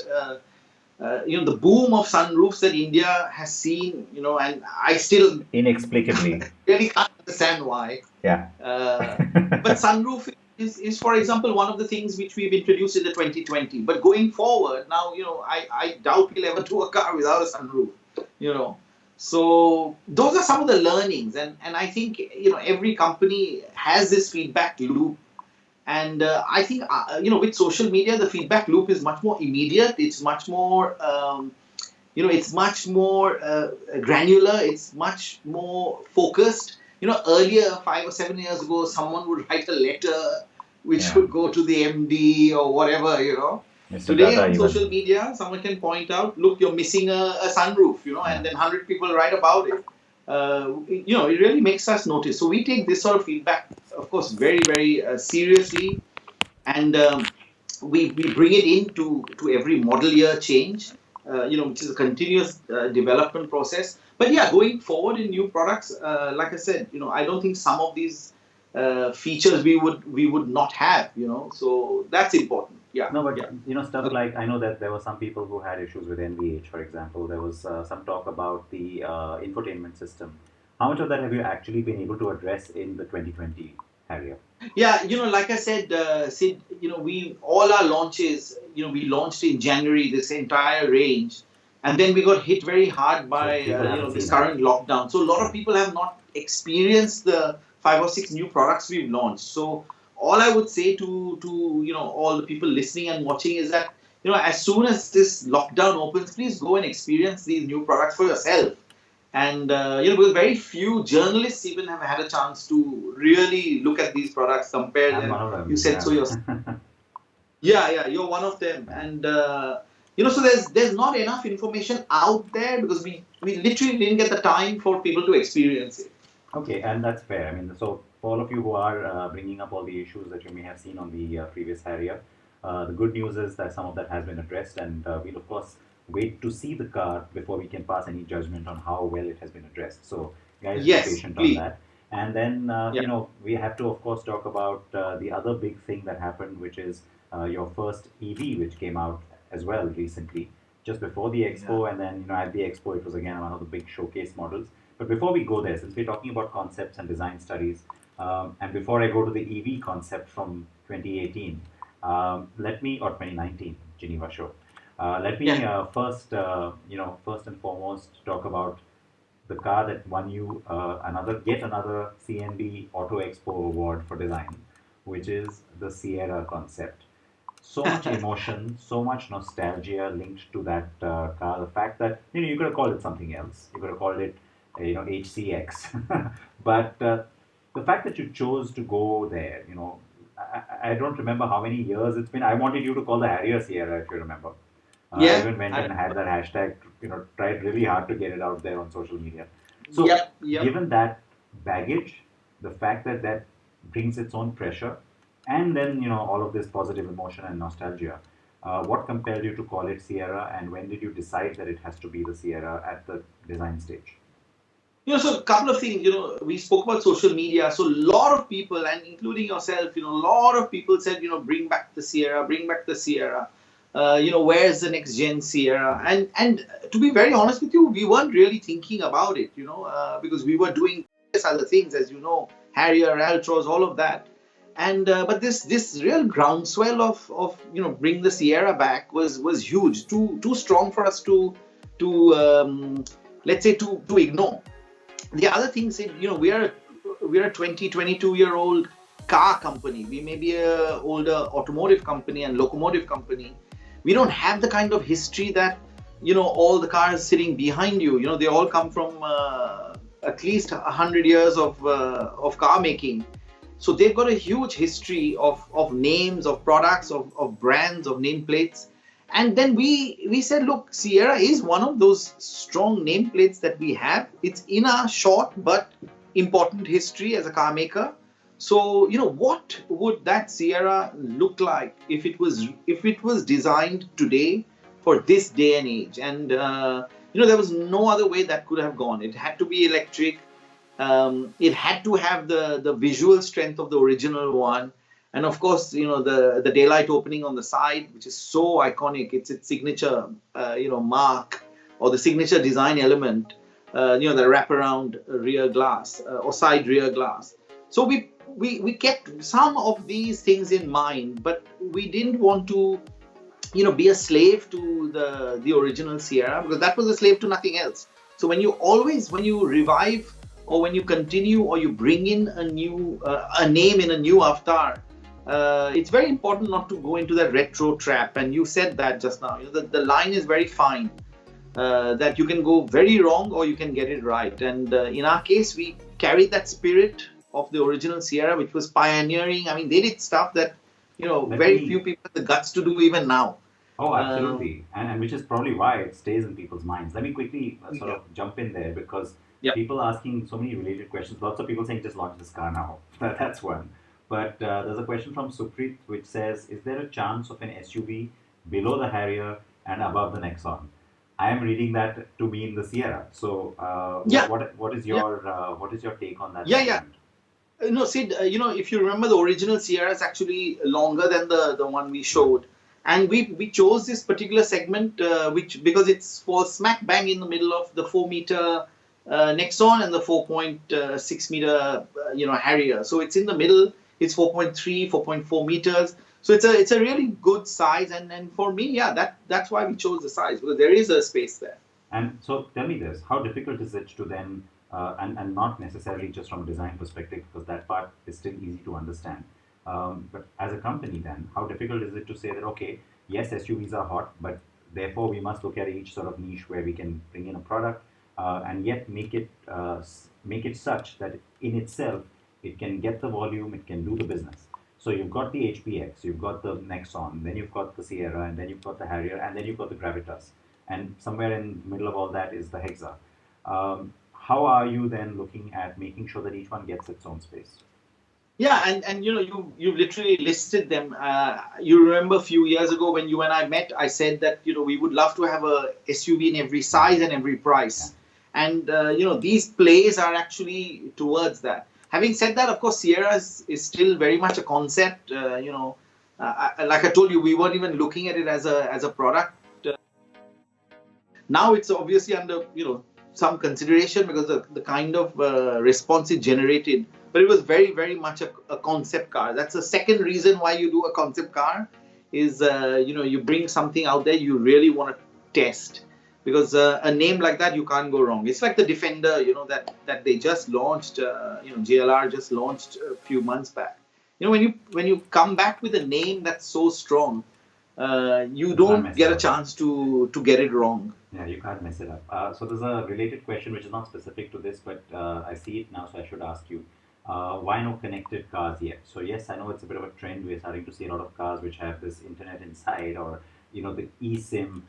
the boom of sunroofs that India has seen, and I still Inexplicably. really can't understand why. Yeah. But sunroof is, for example, one of the things which we've introduced in the 2020. But going forward, now, I doubt we'll ever do a car without a sunroof, you know. So those are some of the learnings. And I think, every company has this feedback loop. And I think, with social media, the feedback loop is much more immediate. It's much more, it's much more granular. It's much more focused. Earlier, 5 or 7 years ago, someone would write a letter which would go to the MD or whatever, Mr. Today Tata on even. social media, someone can point out, look, you're missing a sunroof, and then 100 people write about it. It really makes us notice. So we take this sort of feedback, of course, very, very seriously. And we bring it into every model year change, which is a continuous development process. But yeah, going forward in new products, like I said, I don't think some of these features we would not have, so that's important. Yeah. No, but stuff like, I know that there were some people who had issues with NVH, for example. There was some talk about the infotainment system. How much of that have you actually been able to address in the 2020 Harrier? Yeah, like I said, Sid, we all our launches, we launched in January this entire range, and then we got hit very hard by this current lockdown. So a lot of people have not experienced the 5 or 6 new products we've launched. So all I would say to all the people listening and watching is that as soon as this lockdown opens, please go and experience these new products for yourself. And because very few journalists even have had a chance to really look at these products, compare them. One of them. You said so yourself. Yeah, you're one of them. And so there's not enough information out there because we literally didn't get the time for people to experience it. Okay, and that's fair. I mean, so for all of you who are bringing up all the issues that you may have seen on the previous Harrier, the good news is that some of that has been addressed, and we'll of course wait to see the car before we can pass any judgment on how well it has been addressed. So, guys, be patient on that. And then, we have to, of course, talk about the other big thing that happened, which is your first EV, which came out as well recently, just before the expo. And then, at the expo, it was again one of the big showcase models. But before we go there, since we're talking about concepts and design studies, and before I go to the EV concept from 2018, or 2019 Geneva show, let me first and foremost talk about the car that won you yet another CNB Auto Expo award for design, which is the Sierra concept. So much emotion, so much nostalgia linked to that car. The fact that you could have called it something else. You could have called it HCX, but the fact that you chose to go there, I don't remember how many years it's been. I wanted you to call the Harrier Sierra, if you remember. I even went and had that hashtag, tried really hard to get it out there on social media. So, given that baggage, the fact that that brings its own pressure, and then, all of this positive emotion and nostalgia, what compelled you to call it Sierra, and when did you decide that it has to be the Sierra at the design stage? So a couple of things, we spoke about social media. So a lot of people, and including yourself, a lot of people said, bring back the Sierra, bring back the Sierra. Where's the next gen Sierra? And to be very honest with you, we weren't really thinking about it, because we were doing other things, as you know, Harrier, Altroz, all of that. And but this real groundswell of bring the Sierra back was huge, too strong for us to let's say to ignore. The other thing is, we are a 22-year-old car company. We may be a older automotive company and locomotive company. We don't have the kind of history that all the cars sitting behind you. They all come from at least 100 years of car making. So they've got a huge history of names, of products, of brands, of nameplates. And then we said, look, Sierra is one of those strong nameplates that we have. It's in our short but important history as a car maker. So, what would that Sierra look like if it was designed today for this day and age? And, there was no other way that could have gone. It had to be electric. It had to have the visual strength of the original one. And of course, the daylight opening on the side, which is so iconic. It's its signature, mark, or the signature design element. The wraparound rear glass, or side rear glass. So we kept some of these things in mind, but we didn't want to be a slave to the original Sierra, because that was a slave to nothing else. So when you revive, or when you continue, or you bring in a name in a new avatar, it's very important not to go into that retro trap. And you said that just now. The line is very fine. That you can go very wrong, or you can get it right. And in our case, we carried that spirit of the original Sierra, which was pioneering. I mean, they did stuff that very few people have the guts to do even now. Oh, absolutely. And which is probably why it stays in people's minds. Let me quickly sort Yeah. of jump in there, because Yeah. people asking so many related questions. Lots of people saying just launch this car now. That's one. But there's a question from Supreet which says, is there a chance of an SUV below the Harrier and above the Nexon? I am reading that to mean the Sierra. So Yeah. what is Yeah. your take on that Yeah. Yeah. statement? No, Sid, if you remember, the original Sierra is actually longer than the one we showed. And we chose this particular segment, which because it's for smack bang in the middle of the 4 meter Nexon and the 4.6 meter, Harrier. So it's in the middle. It's 4.3, 4.4 meters. So it's a really good size. And for me, yeah, that's why we chose the size, because there is a space there. And so tell me this, how difficult is it to then, and not necessarily just from a design perspective, because that part is still easy to understand. But as a company then, how difficult is it to say that, okay, yes, SUVs are hot, but therefore we must look at each sort of niche where we can bring in a product, and yet make it such that in itself, it can get the volume, it can do the business. So you've got the HPX, you've got the Nexon, then you've got the Sierra, and then you've got the Harrier, and then you've got the Gravitas. And somewhere in the middle of all that is the Hexa. How are you then looking at making sure that each one gets its own space? Yeah, and you've literally listed them. You remember a few years ago when you and I met, I said that we would love to have a SUV in every size and every Yeah. price. And these plays are actually towards that. Having said that, of course, Sierra is still very much a concept. Like I told you, we weren't even looking at it as a product. Now it's obviously under some consideration, because the kind of response it generated. But it was very, very much a concept car. That's the second reason why you do a concept car, is you bring something out there you really want to test, because a name like that, you can't go wrong. It's like the Defender, that they just launched. JLR just launched a few months back. When you come back with a name that's so strong, you You can't don't mess it get a up. chance to get it wrong. Yeah, you can't mess it up. So there's a related question which is not specific to this, but I see it now, so I should ask you. Why no connected cars yet? So yes, I know it's a bit of a trend. We're starting to see a lot of cars which have this internet inside, or the eSIM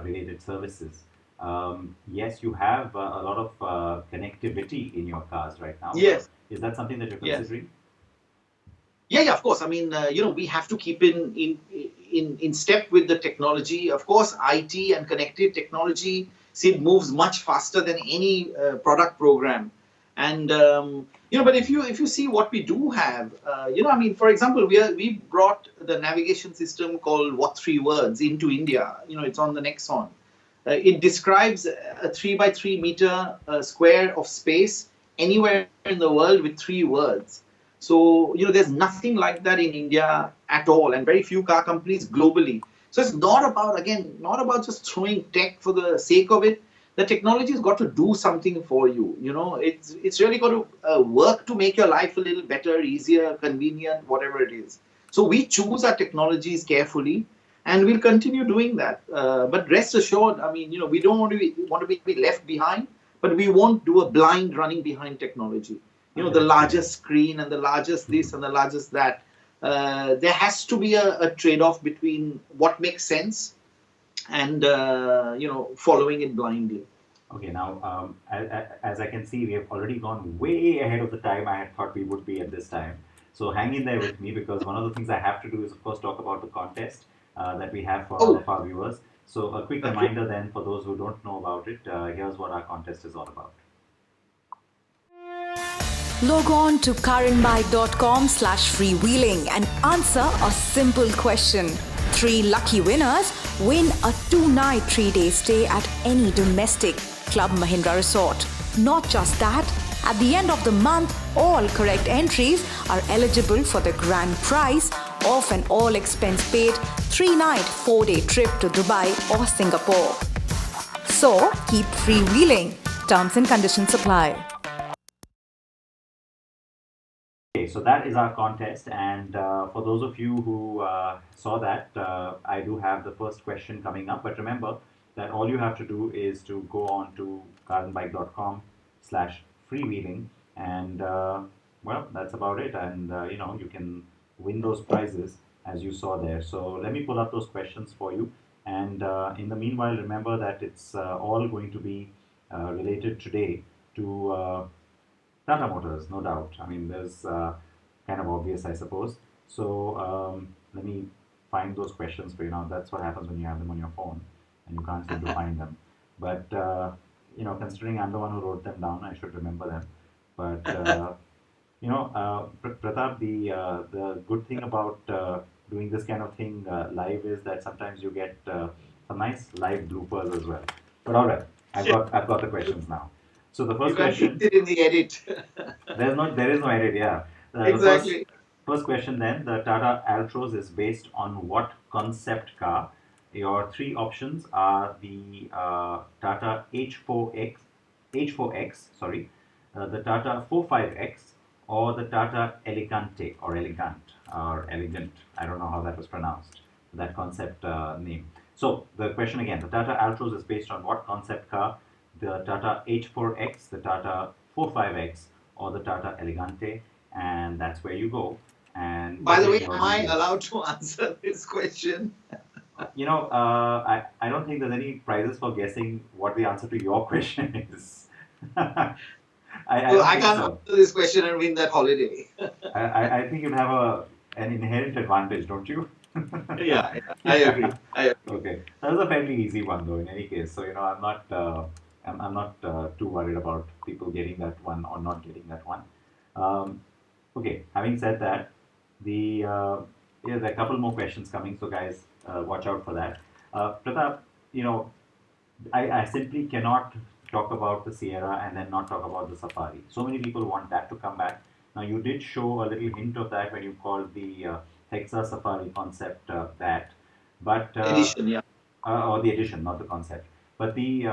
related services. Yes, you have a lot of connectivity in your cars right now, but Yes. is that something that you're Yes. considering? Yeah, yeah, of course. I mean, we have to keep in step with the technology. Of course, IT and connected technology, see, it moves much faster than any product program. And but if you see what we do have, I mean, for example, we brought the navigation system called What Three Words into India. It's on the Nexon. It describes a 3 by 3 meter square of space anywhere in the world with 3 words. So, there's nothing like that in India at all, and very few car companies globally. So it's not about, again, not about just throwing tech for the sake of it. The technology has got to do something for you. It's really got to work to make your life a little better, easier, convenient, whatever it is. So we choose our technologies carefully, and we'll continue doing that. But rest assured, I mean, we don't want to be left behind, but we won't do a blind running behind technology. Okay, The that's great. largest screen and the largest this and the largest that. There has to be a trade-off between what makes sense and following it blindly. Okay, now as I can see, we have already gone way ahead of the time I had thought we would be at this time. So hang in there with me, because one of the things I have to do is, of course, talk about the contest that we have for all Oh, of our viewers. So a quick okay. reminder then for those who don't know about it, here's what our contest is all about. Log on to carandbike.com/freewheeling and answer a simple question. 3 lucky winners win a 2-night 3-day stay at any domestic Club Mahindra resort. Not just that, at the end of the month, all correct entries are eligible for the grand prize of an all-expense paid 3-night 4-day trip to Dubai or Singapore. So, keep freewheeling. Terms and conditions apply. Okay, so that is our contest, and for those of you who saw that, I do have the first question coming up. But remember that all you have to do is to go on to carandbike.com/freewheeling, and well, that's about it. And you can win those prizes as you saw there. So let me pull up those questions for you. And in the meanwhile, remember that it's all going to be related today to Tata Motors, no doubt. I mean, there's kind of obvious, I suppose. So let me find those questions for you now. That's what happens when you have them on your phone and you can't seem to find them. But considering I'm the one who wrote them down, I should remember them. But Pratap, the good thing about doing this kind of thing live is that sometimes you get some nice live bloopers as well. But all right, I've got the questions now. So the first question. You can in the edit. There is no edit. Yeah. Exactly. First question then. The Tata Altroz is based on what concept car? Your 3 options are the Tata H4X, sorry, the Tata 45X, or the Tata Elegante or Elegant or Elegant. I don't know how that was pronounced. That concept name. So the question again: the Tata Altroz is based on what concept car? The Tata H4X, the Tata 45X, or the Tata Elegante, and that's where you go. And by the way, am I allowed to answer this question? I don't think there's any prizes for guessing what the answer to your question is. I can't answer this question and win that holiday. I think you'd have an inherent advantage, don't you? Yeah, I agree. Okay, that was a fairly easy one, though. In any case, so I'm not too worried about people getting that one or not getting that one. Okay, having said that, there are a couple more questions coming, so guys, watch out for that. Pratap, I simply cannot talk about the Sierra and then not talk about the Safari. So many people want that to come back. Now, you did show a little hint of that when you called the Hexa Safari concept that, but edition, yeah, or the edition, not the concept. But the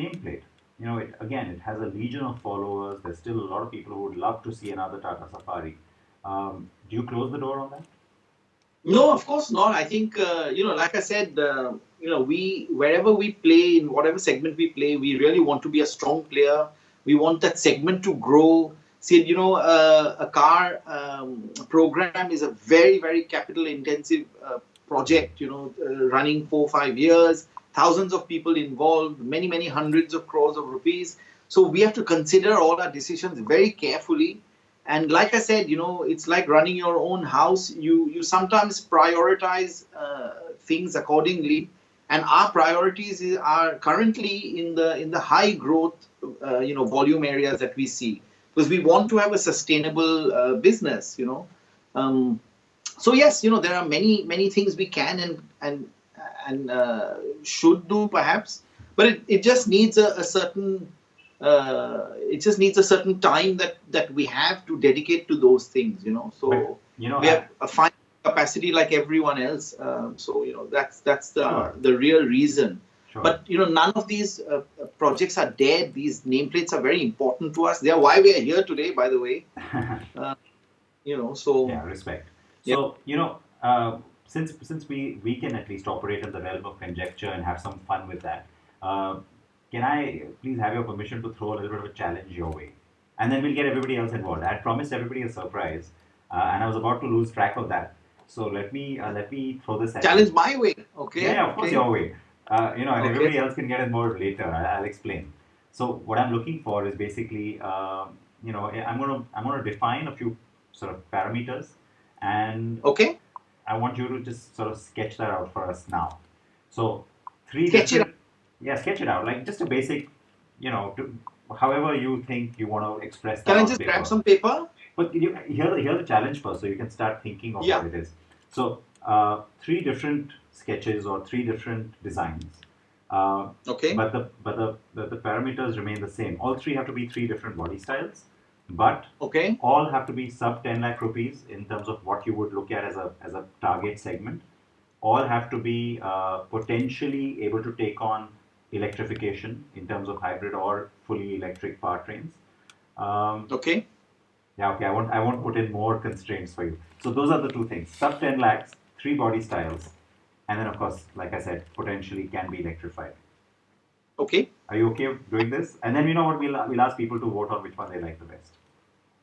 nameplate, it has a legion of followers. There's still a lot of people who would love to see another Tata Safari. Do you close the door on that? No, of course not. I think like I said, wherever we play, in whatever segment we play, we really want to be a strong player. We want that segment to grow. See, a car program is a very, very capital intensive project. Running 4 or 5 years. Thousands of people involved, many, many hundreds of crores of rupees. So we have to consider all our decisions very carefully. And like I said, it's like running your own house. You sometimes prioritize things accordingly. And our priorities are currently in the high growth, volume areas that we see. Because we want to have a sustainable business, So yes, there are many things we can and should do perhaps, but it just needs a certain time that we have to dedicate to those things, So we have a fine capacity like everyone else, so that's the real reason. Sure. But none of these projects are dead. These nameplates are very important to us. They are why we are here today, by the way. So yeah, respect. Yeah. So since we can at least operate in the realm of conjecture and have some fun with that, can I please have your permission to throw a little bit of a challenge your way, and then we'll get everybody else involved. I promised everybody a surprise, and I was about to lose track of that. So let me throw this challenge my way. Okay. Yeah, of course, your way. And Okay. everybody else can get involved later. I'll explain. So what I'm looking for is basically, I'm gonna define a few sort of parameters, and Okay. I want you to just sort of sketch that out for us now. So Sketch it sketch it out, like just a basic, however you think you want to express that Can I on just grab paper. some paper? But here's the challenge first, so you can start thinking of Yeah. what it is. So, three different sketches or three different designs. Okay. But the parameters remain the same. All three have to be three different body styles, but Okay. all have to be sub 10 lakh rupees in terms of what you would look at as a target segment. All have to be potentially able to take on electrification in terms of hybrid or fully electric powertrains. Okay. Yeah, okay. I won't put in more constraints for you. So those are the two things: sub 10 lakhs, three body styles, and then of course, like I said, potentially can be electrified. Okay. Are you okay with doing this? And then you know what, we'll ask people to vote on which one they like the best.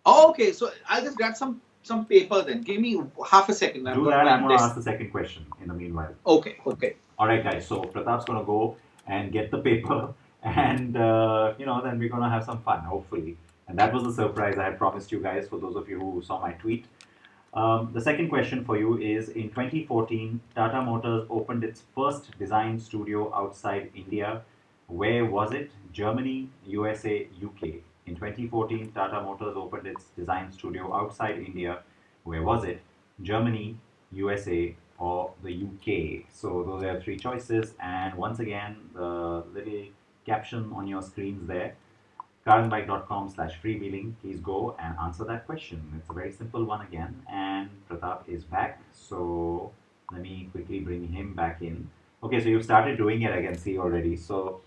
Oh, okay. So I'll just grab some paper then. Give me half a second. I've Do got that. my I'm going to desk. ask the second question in the meanwhile. Okay. Okay. All right, guys. So Pratap's going to go and get the paper, and then we're going to have some fun, hopefully. And that was the surprise I had promised you guys. For those of you who saw my tweet. The second question for you is: in 2014, Tata Motors opened its first design studio outside India. Where was it? Germany, USA, UK. In 2014, Tata Motors opened its design studio outside India. Where was it? Germany, USA, or the UK? So those are three choices. And once again, the little caption on your screens there: carandbike.com/freewheeling. Please go and answer that question. It's a very simple one again. And Pratap is back. So let me quickly bring him back in. Okay, so you've started doing it, I can see already. So,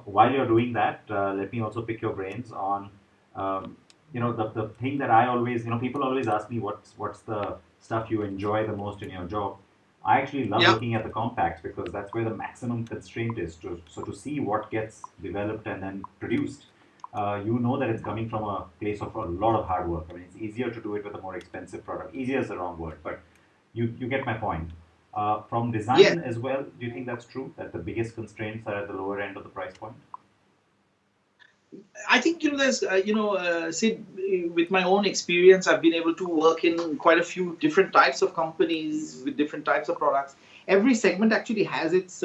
while you're doing that, let me also pick your brains on, the thing that I always, people always ask me what's the stuff you enjoy the most in your job. I actually love Yeah. looking at the compacts because that's where the maximum constraint is. To see what gets developed and then produced, you know that it's coming from a place of a lot of hard work. I mean, it's easier to do it with a more expensive product. Easier is the wrong word, but you get my point. From design Yes. as well, do you think that's true? That the biggest constraints are at the lower end of the price point? I think there's Sid, with my own experience, I've been able to work in quite a few different types of companies with different types of products. Every segment actually has its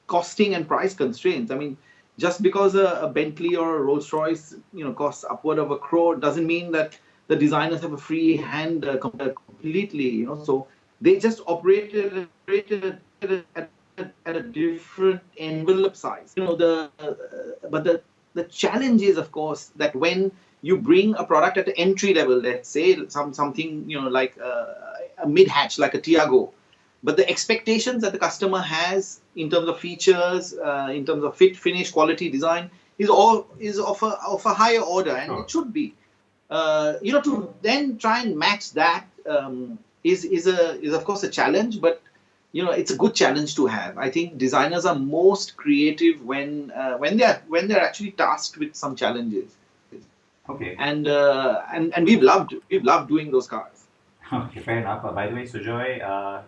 costing and price constraints. I mean, just because a Bentley or a Rolls Royce costs upward of 1 crore doesn't mean that the designers have a free hand completely. So they just operated at a different envelope size. But the challenge is, of course, that when you bring a product at the entry level, let's say something like a mid hatch, like a Tiago, but the expectations that the customer has in terms of features, in terms of fit, finish, quality, design, is of a higher order, and Sure. it should be. To then try and match that is of course a challenge, but it's a good challenge to have. I think designers are most creative when they're actually tasked with some challenges, Okay. and we've loved doing those cars. Okay, fair enough. By the way, Sujoy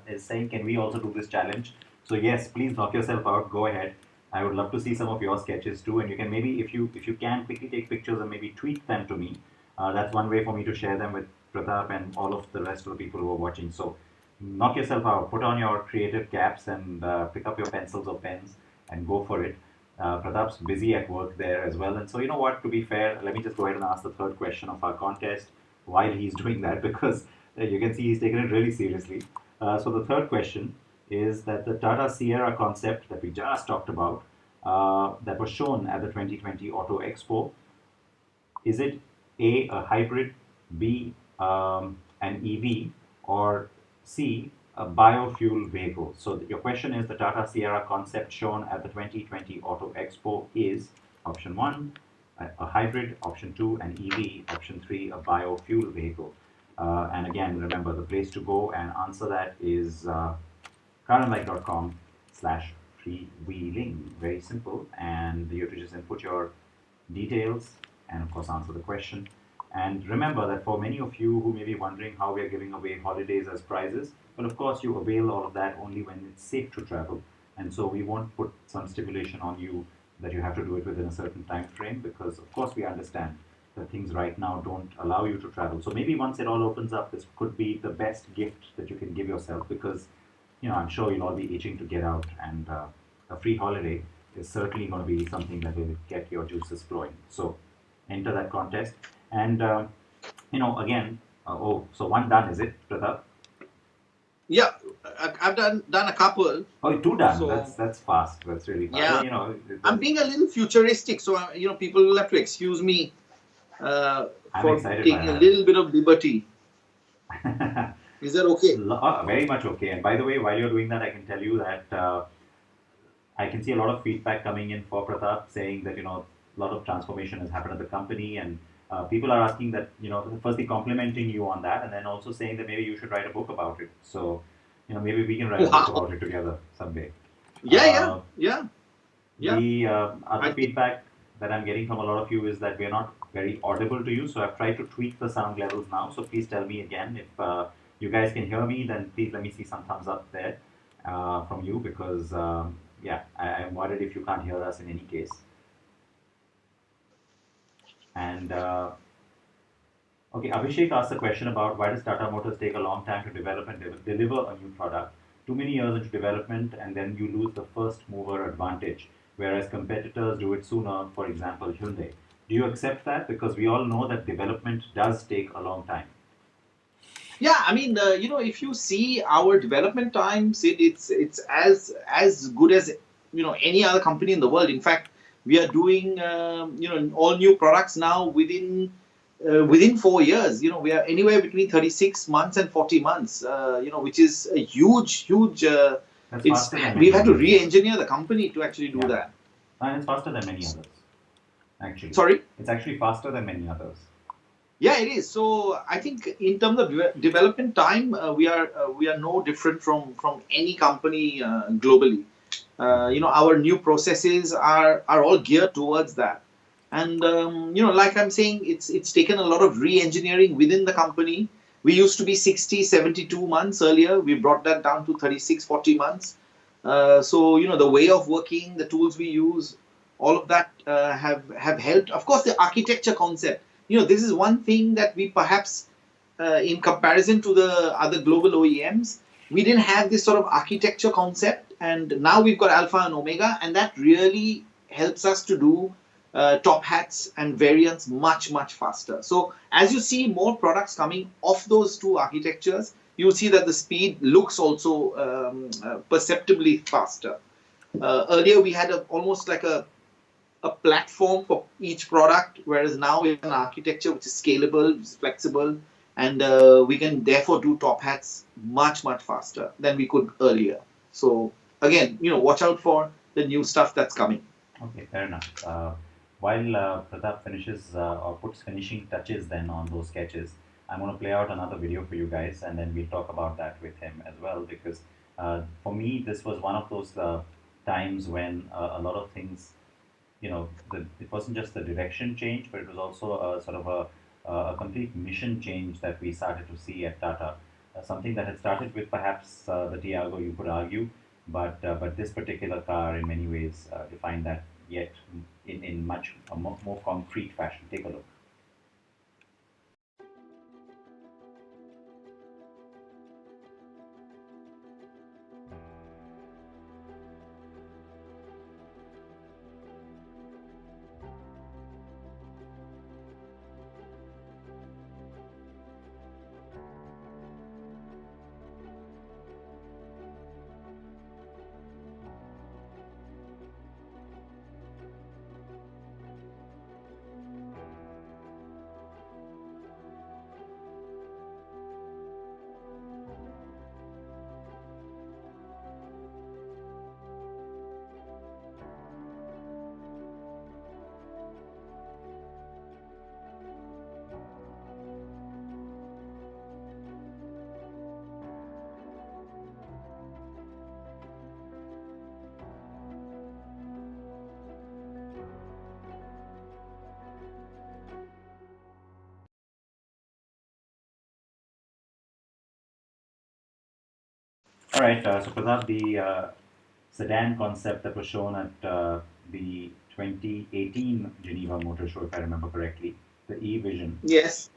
is saying, can we also do this challenge? So yes, please knock yourself out. Go ahead. I would love to see some of your sketches too, and you can maybe, if you can, quickly take pictures and maybe tweet them to me. That's one way for me to share them with Pratap and all of the rest of the people who are watching. So knock yourself out. Put on your creative caps and pick up your pencils or pens and go for it. Pratap's busy at work there as well. And so, you know what, to be fair, let me just go ahead and ask the third question of our contest while he's doing that, because you can see he's taken it really seriously. So the third question is that the Tata Sierra concept that we just talked about, that was shown at the 2020 Auto Expo, is it A, hybrid, B, an EV, or C, a biofuel vehicle? So your question is, the Tata Sierra concept shown at the 2020 Auto Expo is option 1, a hybrid, option 2, an EV, option 3, a biofuel vehicle. And again, remember, the place to go and answer that is carandbike.com/freewheeling. Very simple. And you have to just input your details and, of course, answer the question. And remember that for many of you who may be wondering how we are giving away holidays as prizes, well, of course, you avail all of that only when it's safe to travel. And so we won't put some stipulation on you that you have to do it within a certain time frame, because, of course, we understand that things right now don't allow you to travel. So maybe once it all opens up, this could be the best gift that you can give yourself, because I'm sure you'll all be itching to get out, and a free holiday is certainly going to be something that will get your juices flowing. So enter that contest. And, again, so one done, is it, Pratap? Yeah, I've done a couple. Oh, two done. So That's fast. That's really fast. yeah, So, I'm being a little futuristic, so people will have to excuse me for taking a little bit of liberty. Is that okay? Very much okay. And by the way, while you're doing that, I can tell you that I can see a lot of feedback coming in for Pratap saying that, a lot of transformation has happened at the company, and people are asking that, firstly complimenting you on that, and then also saying that maybe you should write a book about it. So, maybe we can write a book about it together someday. Yeah. The other feedback that I'm getting from a lot of you is that we're not very audible to you. So I've tried to tweak the sound levels now. So please tell me again if you guys can hear me. Then please let me see some thumbs up there from you, because I'm worried if you can't hear us in any case. And okay, Abhishek asked a question about why does Tata Motors take a long time to develop and deliver a new product? Too many years into development, and then you lose the first mover advantage, whereas competitors do it sooner, for example, Hyundai. Do you accept that? Because we all know that development does take a long time. Yeah, I mean, if you see our development time, Sid, it's as good as any other company in the world. In fact, we are doing all new products now within 4 years. We are anywhere between 36 months and 40 months. Which is a huge. We've had to re-engineer the company to actually do that. And it's faster than many others. Actually, sorry, it's actually faster than many others. Yeah, it is. So I think in terms of development time, we are no different from any company globally. Our new processes are all geared towards that. And like I'm saying, it's taken a lot of re-engineering within the company. We used to be 60, 72 months earlier. We brought that down to 36, 40 months. So the way of working, the tools we use, all of that have helped. Of course, the architecture concept. This is one thing that we perhaps, in comparison to the other global OEMs, we didn't have this sort of architecture concept, and now we've got Alpha and Omega, and that really helps us to do top hats and variants much, much faster. So as you see more products coming off those two architectures, you'll see that the speed looks also perceptibly faster. Earlier we had almost like a platform for each product, whereas now we have an architecture which is scalable, which is flexible, and we can therefore do top hats much, much faster than we could earlier. So again, watch out for the new stuff that's coming. Okay, fair enough. While Pratap finishes or puts finishing touches then on those sketches, I'm going to play out another video for you guys, and then we'll talk about that with him as well, because for me, this was one of those times when a lot of things, it wasn't just the direction change, but it was also a sort of a complete mission change that we started to see at Tata. Something that had started with perhaps the Tiago, you could argue, but this particular car in many ways defined that yet in much more concrete fashion. Take a look. All right, so Pratap, the sedan concept that was shown at the 2018 Geneva Motor Show, if I remember correctly, the E-Vision. Yes.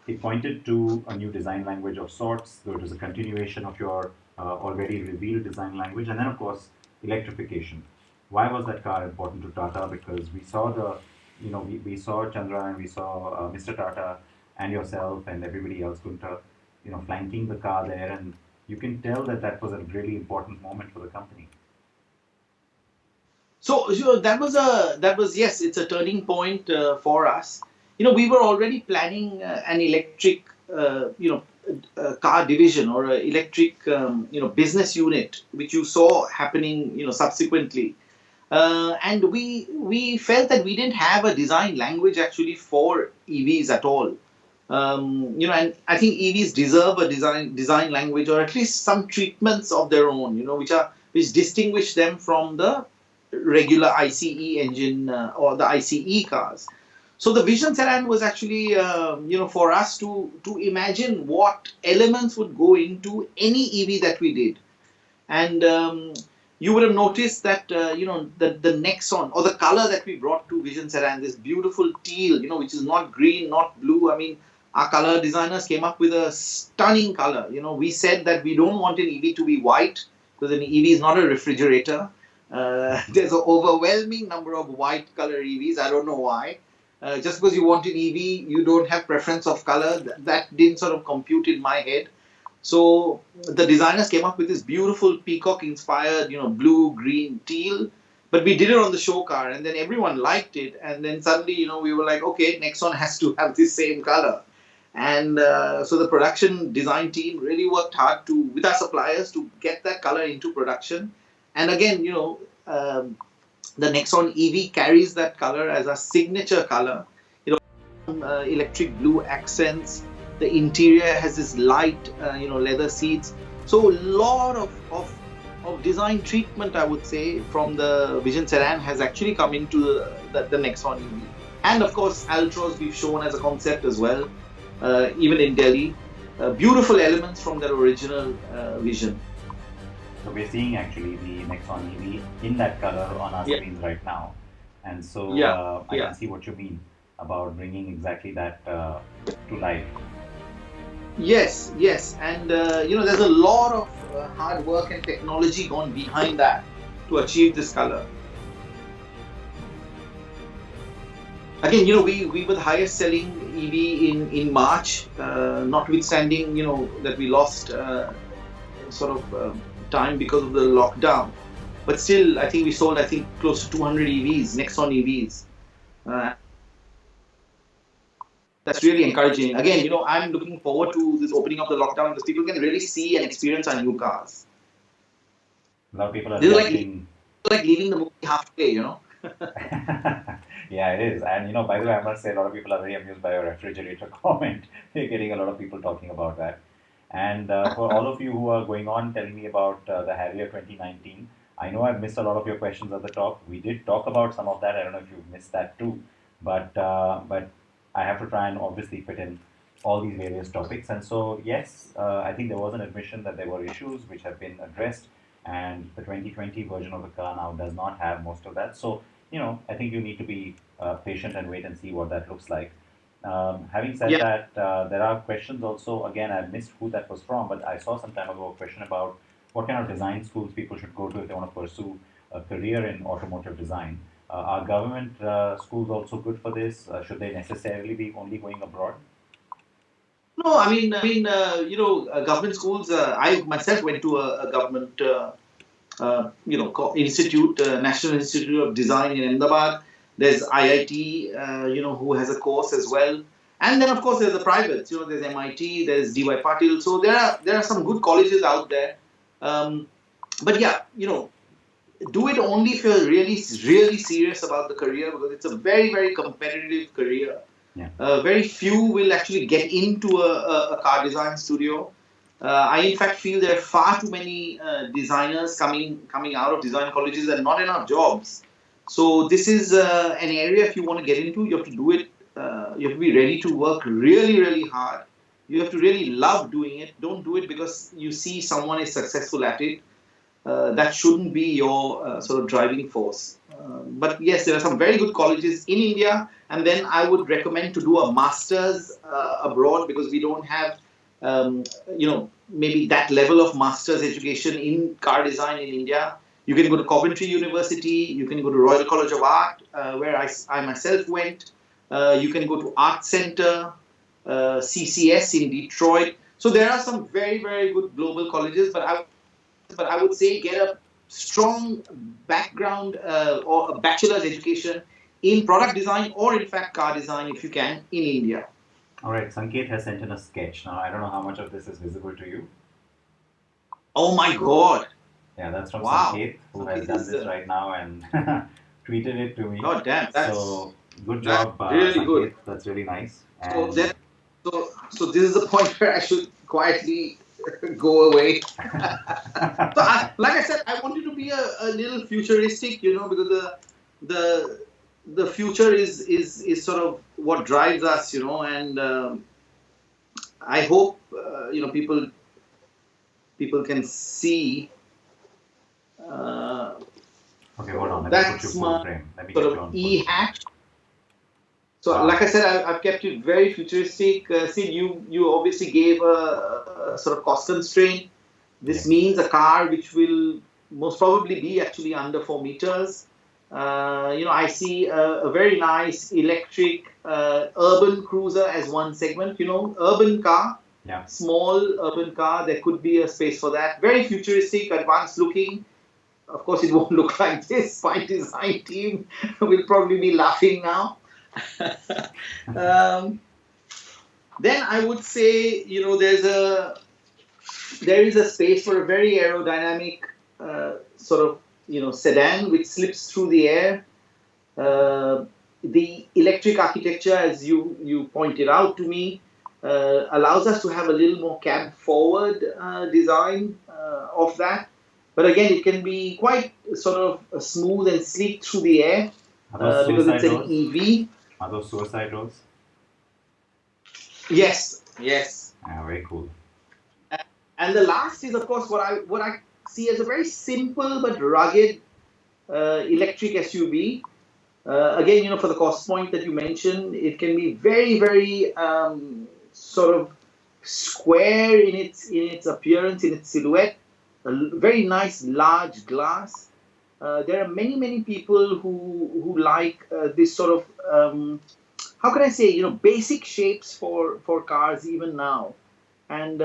It pointed to a new design language of sorts, so it was a continuation of your already revealed design language, and then of course electrification. Why was that car important to Tata? Because we saw we saw Chandra and we saw Mr. Tata and yourself and everybody else, Gunter, flanking the car there, and you can tell that that was a really important moment for the company. So that was yes, it's a turning point for us. We were already planning an electric car division or an electric business unit, which you saw happening subsequently. And we felt that we didn't have a design language actually for EVs at all. And I think EVs deserve a design language, or at least some treatments of their own, which distinguish them from the regular ICE engine or the ICE cars. So the Vision Sedan was actually, for us to imagine what elements would go into any EV that we did. And you would have noticed that, the Nexon, or the color that we brought to Vision Sedan, this beautiful teal, which is not green, not blue. I mean, our color designers came up with a stunning color. We said that we don't want an EV to be white, because an EV is not a refrigerator. There's an overwhelming number of white color EVs. I don't know why. Just because you want an EV, you don't have preference of color. That didn't sort of compute in my head. So the designers came up with this beautiful peacock-inspired, blue, green, teal. But we did it on the show car, and then everyone liked it. And then suddenly, we were like, okay, Nexon has to have this same color. And so the production design team really worked hard with our suppliers to get that color into production. And again, the Nexon EV carries that color as a signature color. Electric blue accents. The interior has this light, leather seats. So a lot of design treatment, I would say, from the Vision Sedan has actually come into the Nexon EV. And of course, Altroz we've shown as a concept as well, even in Delhi. Beautiful elements from their original vision. So we're seeing actually the Nexon EV in that color on our screens right now. And so I can see what you mean about bringing exactly that to life. Yes. And, there's a lot of hard work and technology gone behind that to achieve this color. Again, we were the highest selling EV in March, notwithstanding, that we lost time because of the lockdown. But still, I think we sold, close to 200 EVs, Nexon EVs. That's really encouraging. Again, I'm looking forward to this opening of the lockdown, because people can really see and experience our new cars. A lot of people are like leaving the movie halfway, Yeah, it is. And, by the way, I must say a lot of people are very amused by your refrigerator comment. We're getting a lot of people talking about that. And for all of you who are going on telling me about the Harrier 2019, I know I've missed a lot of your questions at the top. We did talk about some of that. I don't know if you've missed that too. But I have to try and obviously fit in all these various topics. And so, yes, I think there was an admission that there were issues which have been addressed. And the 2020 version of the car now does not have most of that. So, I think you need to be patient and wait and see what that looks like. Having said that, there are questions also. Again, I missed who that was from, but I saw some time ago a question about what kind of design schools people should go to if they want to pursue a career in automotive design. Are government schools also good for this? Should they necessarily be only going abroad? No, I mean, government schools. I myself went to a government, institute, National Institute of Design in Ahmedabad. There's IIT, who has a course as well. And then, of course, there's the privates. There's MIT, there's DY Patil. So there are some good colleges out there. But yeah, do it only if you're really, really serious about the career, because it's a very, very competitive career. Yeah. Very few will actually get into a car design studio. I, in fact, feel there are far too many designers coming out of design colleges and not enough jobs. So this is an area, if you want to get into, you have to do it. You have to be ready to work really, really hard. You have to really love doing it. Don't do it because you see someone is successful at it. That shouldn't be your sort of driving force. But yes, there are some very good colleges in India. And then I would recommend to do a master's abroad, because we don't have, maybe that level of master's education in car design in India. You can go to Coventry University. You can go to Royal College of Art, where I myself went. You can go to Art Center, CCS in Detroit. So there are some very, very good global colleges, but I would say get a strong background or a bachelor's education in product design or in fact car design if you can in India. All right, Sanket has sent in a sketch. Now, I don't know how much of this is visible to you. Oh my God. Yeah, that's from Wow. Sanket, who has done this right now and tweeted it to me. God damn, that's so good job, really Sanket. good. That's really nice. So, And so this is the point where I should quietly go away. Like I said, I wanted to be a little futuristic, because the future is sort of what drives us, and I hope people can see. Okay, hold on. Let me That's put you full frame. Let me sort get you on of full e-hatch. So, Wow. like I said, I've kept it very futuristic. Sid, you obviously gave a sort of cost constraint. This Yes. means a car which will most probably be actually under 4 meters. I see a very nice electric urban cruiser as one segment. Urban car, Yeah. small urban car. There could be a space for that. Very futuristic, advanced looking. Of course, it won't look like this. My design team will probably be laughing now. Then I would say, there is a space for a very aerodynamic sort of, sedan which slips through the air. The electric architecture, as you pointed out to me, allows us to have a little more cab forward design of that. But again, it can be quite sort of smooth and sleek through the air Are those because it's suicide an doors? EV. Are those suicide doors? Yes. Yeah, very cool. And the last is, of course, what I see as a very simple but rugged electric SUV. Again, for the cost point that you mentioned, it can be very, very sort of square in its appearance, in its silhouette. A very nice large glass. There are many people who like this sort of how can I say, basic shapes for cars even now. And,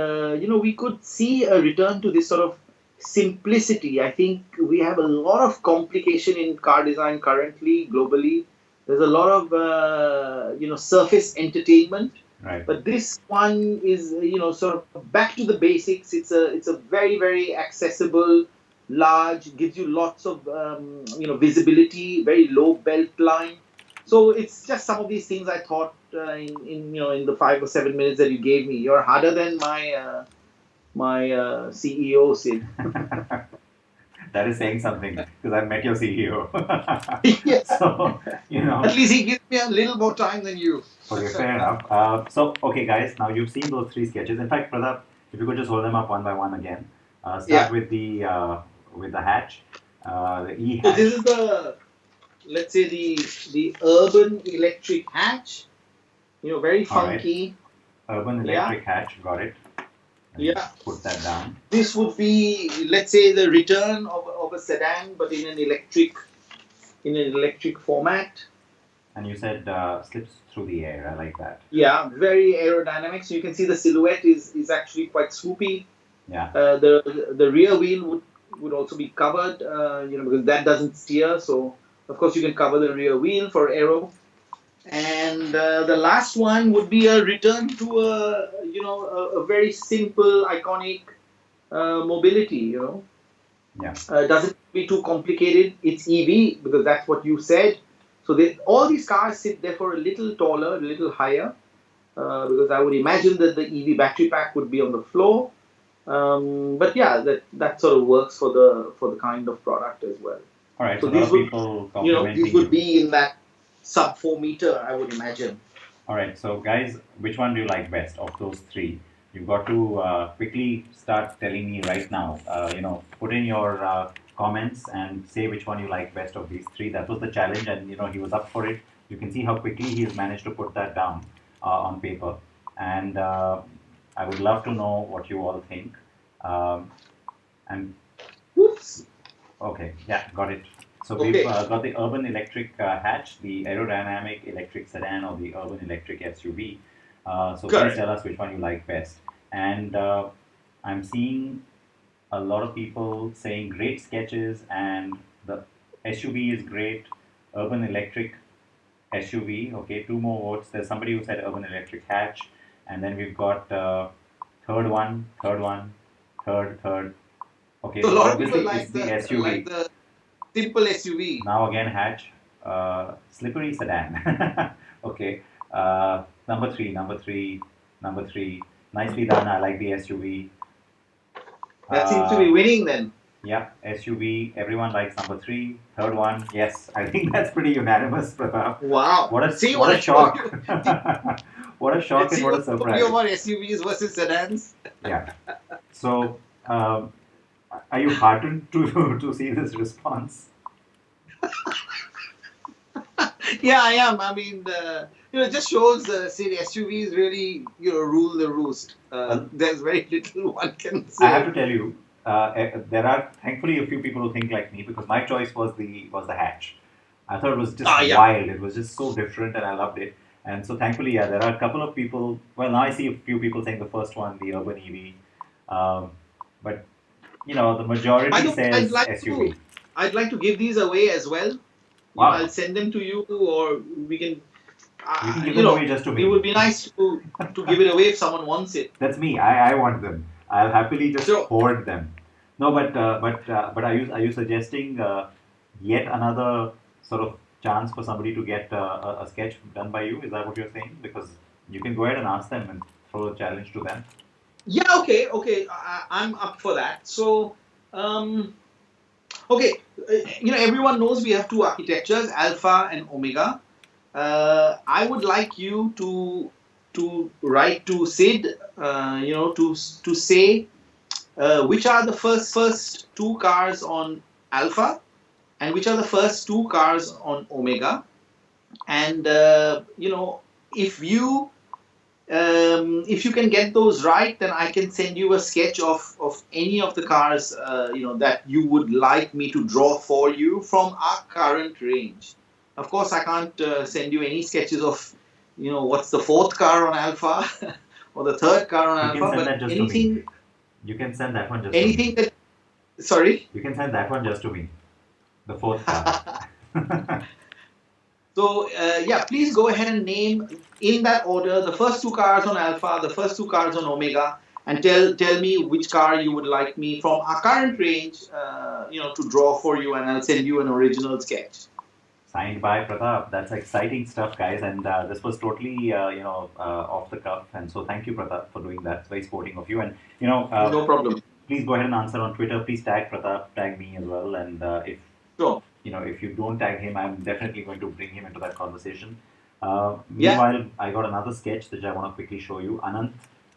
we could see a return to this sort of simplicity. I think we have a lot of complication in car design currently, globally. There's a lot of, surface entertainment. Right. But this one is, sort of back to the basics. It's a very, very accessible, large, gives you lots of, visibility, very low belt line. So it's just some of these things I thought in the 5 or 7 minutes that you gave me. You're harder than my CEO, Sid. That is saying something because I met your CEO. Yeah. So, At least he gives me a little more time than you. Okay, fair enough. Okay, guys, now you've seen those 3 sketches. In fact, Pratap, if you could just hold them up one by one again. Start with the hatch, the E So hatch. this is let's say the urban electric hatch. Very funky. All right. Urban electric hatch, got it. Yeah. Put that down. This would be, let's say, the return of a sedan, but in an electric format. And you said slips through the air. I like that. Yeah, very aerodynamic. So you can see the silhouette is actually quite swoopy. Yeah. The rear wheel would also be covered, because that doesn't steer. So of course you can cover the rear wheel for aero. And the last one would be a return to a very simple, iconic mobility. Yeah. Doesn't be too complicated. It's EV because that's what you said. So all these cars sit therefore a little taller, a little higher, because I would imagine that the EV battery pack would be on the floor. But yeah, that sort of works for the kind of product as well. All right. So So these would, these would be in that sub 4 meter, I would imagine. All right. So guys, which one do you like best of those 3? You've got to quickly start telling me right now. Put in your comments and say which one you like best of these 3. That was the challenge, and he was up for it. You can see how quickly he has managed to put that down on paper, and I would love to know what you all think. And Oops. Okay, yeah, got it. So we've Okay, got the urban electric hatch, the aerodynamic electric sedan, or the urban electric SUV. So please correct. tell us which one you like best. And I'm seeing a lot of people saying great sketches, and the SUV is great. Urban electric SUV. Okay, two more votes. There's somebody who said urban electric hatch, and then we've got third one, third. Okay, So a so lot of people obviously it's the like SUV. the simple SUV. Now again, hatch, slippery sedan. Okay, number three. Nicely done. I like the SUV. That seems to be Uh, winning then. yeah, SUV. Everyone likes number three. Third one, yes. I think that's pretty unanimous, Pratap. Wow. See What what a I told shock! you. What a shock Let's and see what what a I told you surprise. about SUVs versus sedans. Yeah. So, are you heartened to to see this response? Yeah, I am. I mean, it just shows, see, the SUVs really, rule the roost. Well, There's very little one can I have say. to tell you, there are thankfully a few people who think like me because my choice was the hatch. I thought it was just Ah, yeah. wild. It was just so different, and I loved it. And so thankfully, yeah, there are a couple of people. Well, now I see a few people saying the first one, the urban EV, but the By majority the way, says SUV. I'd like to give these away as well. I'll Wow, send them to you, or we can, you can give them away just to it me. would be nice to give it away if someone wants it. That's me. I want them. I'll happily just Sure. hoard them. No, but are you suggesting yet another sort of chance for somebody to get a sketch done by you? Is that what you're saying? Because you can go ahead and ask them and throw a challenge to them. Yeah, okay. I'm up for that. So, um, okay, everyone knows we have two architectures, Alpha and Omega. I would like you to write to Sid, to say which are the first two cars on Alpha and which are the first two cars on Omega. And if you can get those right, then I can send you a sketch of any of the cars that you would like me to draw for you from our current range. Of course, I can't send you any sketches of what's the fourth car on Alpha or the third car on You can Alpha, send but that just to me. anything You can send that one just to me. anything that sorry. You can send that one just to me. The fourth car. So yeah, please go ahead and name in that order the first two cars on Alpha, the first two cars on Omega, and tell me which car you would like me from our current range, to draw for you, and I'll send you an original sketch. Signed by Pratap. That's exciting stuff, guys. And this was totally, off the cuff. And so thank you, Pratap, for doing that. It's very sporting of you. And, No problem. please go ahead and answer on Twitter. Please tag Pratap, tag me as well. And if Sure. if you don't tag him, I'm definitely going to bring him into that conversation. Yeah. Meanwhile, I got another sketch which I want to quickly show you. Anant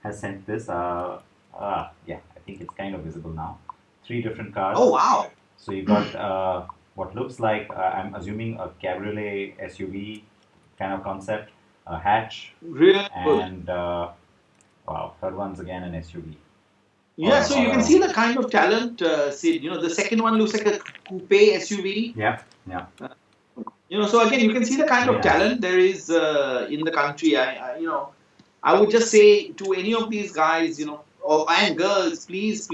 has sent this. Yeah, I think it's kind of visible now. Three different cars. Oh wow. So you got what looks like, I'm assuming, a cabriolet SUV kind of concept, a hatch, Really good. and wow, third one's again an SUV. Yeah. Or, So you or can a, see the kind of talent, Sid. The second one looks like a coupe SUV. yeah. So again, you can see the kind Very of nice. talent there is in the country. I would just say to any of these guys, and girls, please,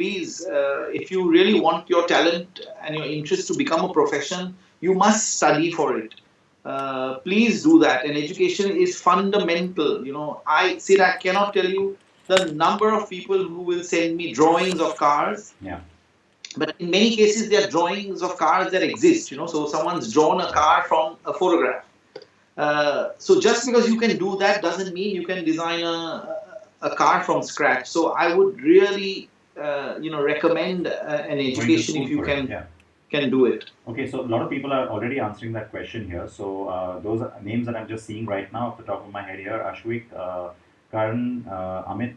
if you really want your talent and your interest to become a profession, you must study for it. Please do that. And education is fundamental. I cannot tell you the number of people who will send me drawings of cars. Yeah. But in many cases, they are drawings of cars that exist. So someone's drawn a car from a photograph. So just because you can do that doesn't mean you can design a car from scratch. So I would really, recommend an Going to education school if you for it. Yeah. can do it. Okay, so a lot of people are already answering that question here. So those are names that I'm just seeing right now off the top of my head here: Ashwik, Karan, Amit,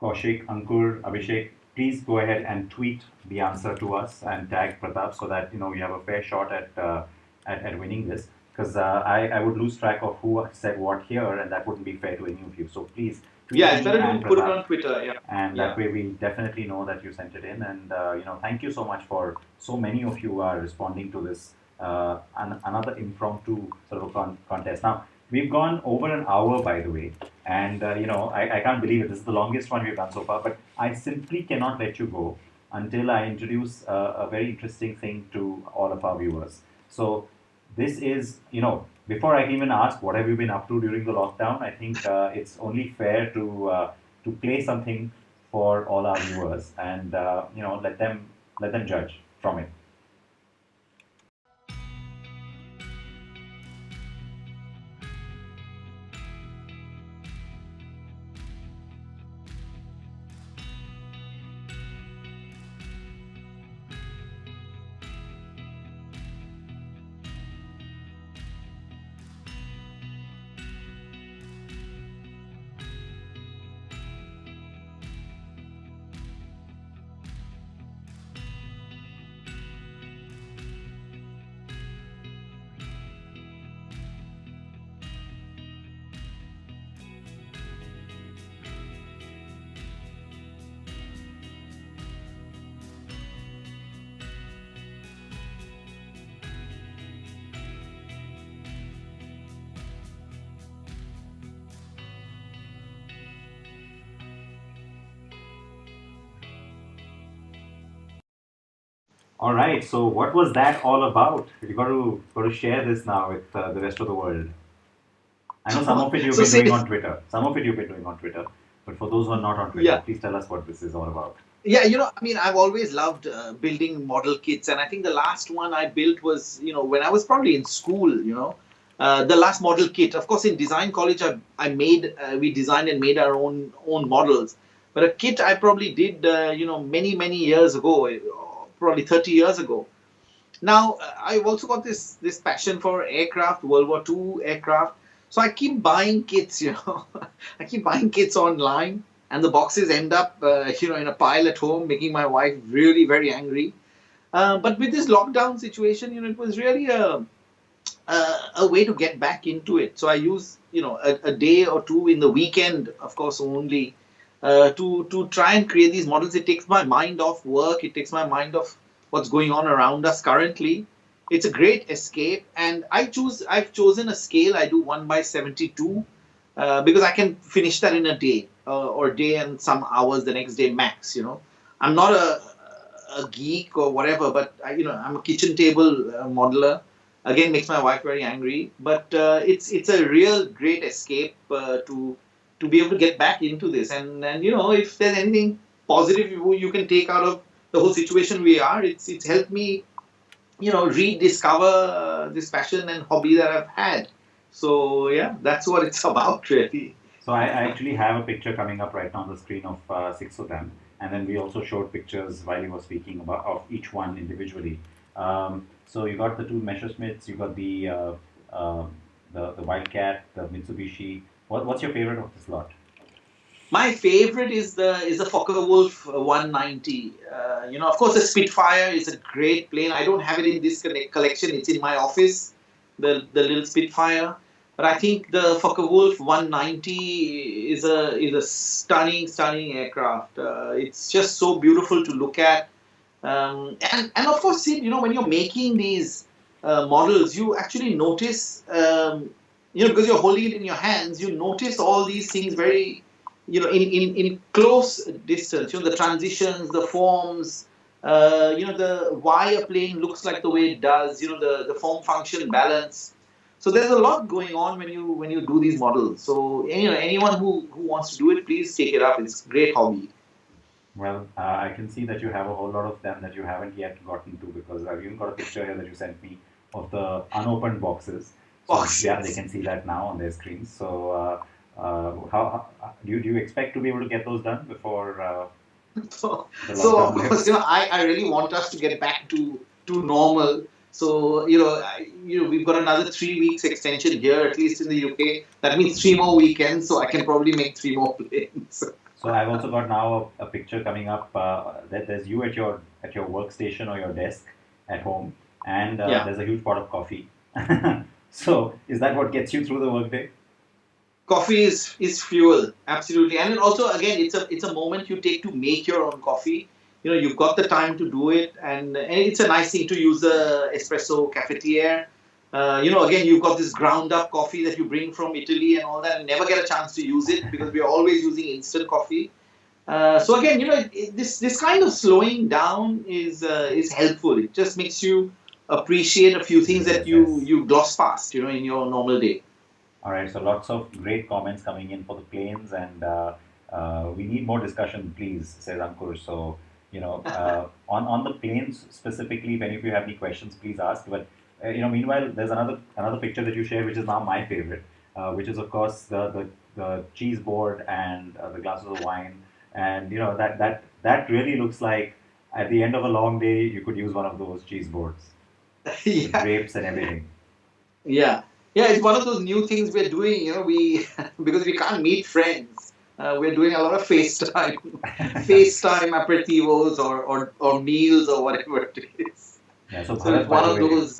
Kaushik, Ankur, Abhishek. Please go ahead and tweet the answer to us and tag Pratap so that you have a fair shot at winning this. Because I would lose track of who said what here, and that wouldn't be fair to any of you. So please to Yeah, it's me better and to put it Pratap. on Twitter. Yeah. And Yeah. that way we definitely know that you sent it in. And thank you so much for so many of you are responding to this another impromptu sort of contest. Now we've gone over an hour, by the way, and I can't believe it. This is the longest one we've done so far. But I simply cannot let you go until I introduce a very interesting thing to all of our viewers. So this is, before I can even ask what have you been up to during the lockdown, I think it's only fair to play something for all our viewers and let them judge from it. All right. So what was that all about? You got to share this now with the rest of the world. I know some of it you've So been doing see, on Twitter. Some of it you've been doing on Twitter. But for those who are not on Twitter, yeah. please tell us what this is all about. Yeah, I mean, I've always loved building model kits, and I think the last one I built was, when I was probably in school. The last model kit. Of course, in design college, we designed and made our own models. But a kit I probably did, many years ago, probably 30 years ago. Now, I've also got this passion for aircraft, World War II aircraft. So I keep buying kits. I keep buying kits online, and the boxes end up, in a pile at home, making my wife really very angry. But with this lockdown situation, it was really a way to get back into it. So I use, a day or two in the weekend, of course, only to try and create these models. It takes my mind off work. It takes my mind off what's going on around us currently. It's a great escape, and I've chosen a scale. I do 1/72 because I can finish that in a day or day and some hours the next day max. I'm not a geek or whatever, but I'm a kitchen table modeler. Again, makes my wife very angry, but it's a real great escape to be able to get back into this. And if there's anything positive you can take out of the whole situation we are, it's helped me rediscover this passion and hobby that I've had. So yeah, that's what it's about really. So I actually have a picture coming up right now on the screen of six of them, and then we also showed pictures while you were speaking about of each one individually. So you got the two Messerschmitts, you got the Wildcat, the Mitsubishi. What's your favorite of this lot? My favorite is the Focke-Wulf 190. Of course, the Spitfire is a great plane. I don't have it in this collection. It's in my office, the little Spitfire. But I think the Focke-Wulf 190 is a stunning aircraft. It's just so beautiful to look at. And of course, when you're making these models, you actually notice, because you're holding it in your hands, you notice all these things very, in close distance. The transitions, the forms, why a plane looks like the way it does. The form function balance. So there's a lot going on when you do these models. So anyone who wants to do it, please take it up. It's a great hobby. Well, I can see that you have a whole lot of them that you haven't yet gotten to, because I've even got a picture here that you sent me of the unopened boxes. So yeah, they can see that now on their screens. So how do you expect to be able to get those done before So the of lockdown course, lifts? I really want us to get back to normal. So we've got another 3 weeks extension here, at least in the UK. That means 3 more weekends, so I can probably make 3 more planes. So I've also got now a picture coming up that there's you at your workstation or your desk at home, and Yeah. there's a huge pot of coffee. So is that what gets you through the workday? Coffee is fuel, absolutely. And also, again, it's a moment you take to make your own coffee. You've got the time to do it, and it's a nice thing to use the espresso cafetiere. Again, you've got this ground up coffee that you bring from Italy and all that, and never get a chance to use it because we are always using instant coffee. So again, this kind of slowing down is helpful. It just makes you appreciate a few things that you gloss past, in your normal day. All right, so lots of great comments coming in for the planes, and we need more discussion, please, says Ankur. So, on the planes specifically, if any of you have any questions, please ask. But meanwhile, there's another picture that you shared, which is now my favorite, which is of course the cheese board and the glasses of wine, and that really looks like at the end of a long day you could use one of those cheese boards, with grapes and everything. Yeah. Yeah, it's one of those new things we're doing, because we can't meet friends. We're doing a lot of FaceTime aperitivos or meals or whatever it is. Yeah, so it's one of those.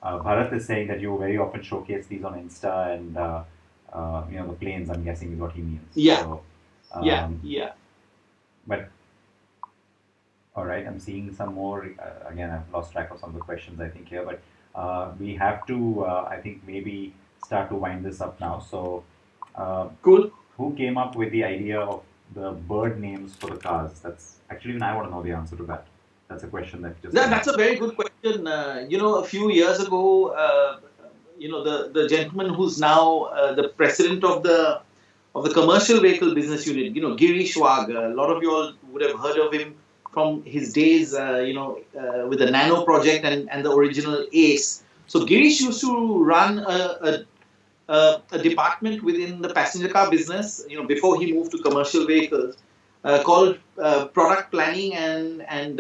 Bharat is saying that you very often showcase these on Insta, and the planes, I'm guessing, is what he means. Yeah. So, yeah. But all right, I'm seeing some more. Again, I've lost track of some of the questions I think here, but. We have to, I think, maybe start to wind this up now. So, cool. Who came up with the idea of the bird names for the cars? That's actually, even I want to know the answer to that. That's a question that just. That's a very good question. A few years ago, the gentleman who's now the president of the commercial vehicle business unit, Girish Wag. A lot of you all would have heard of him from his days, with the Nano project and the original ACE. So Girish used to run a department within the passenger car business, before he moved to commercial vehicles, called product planning and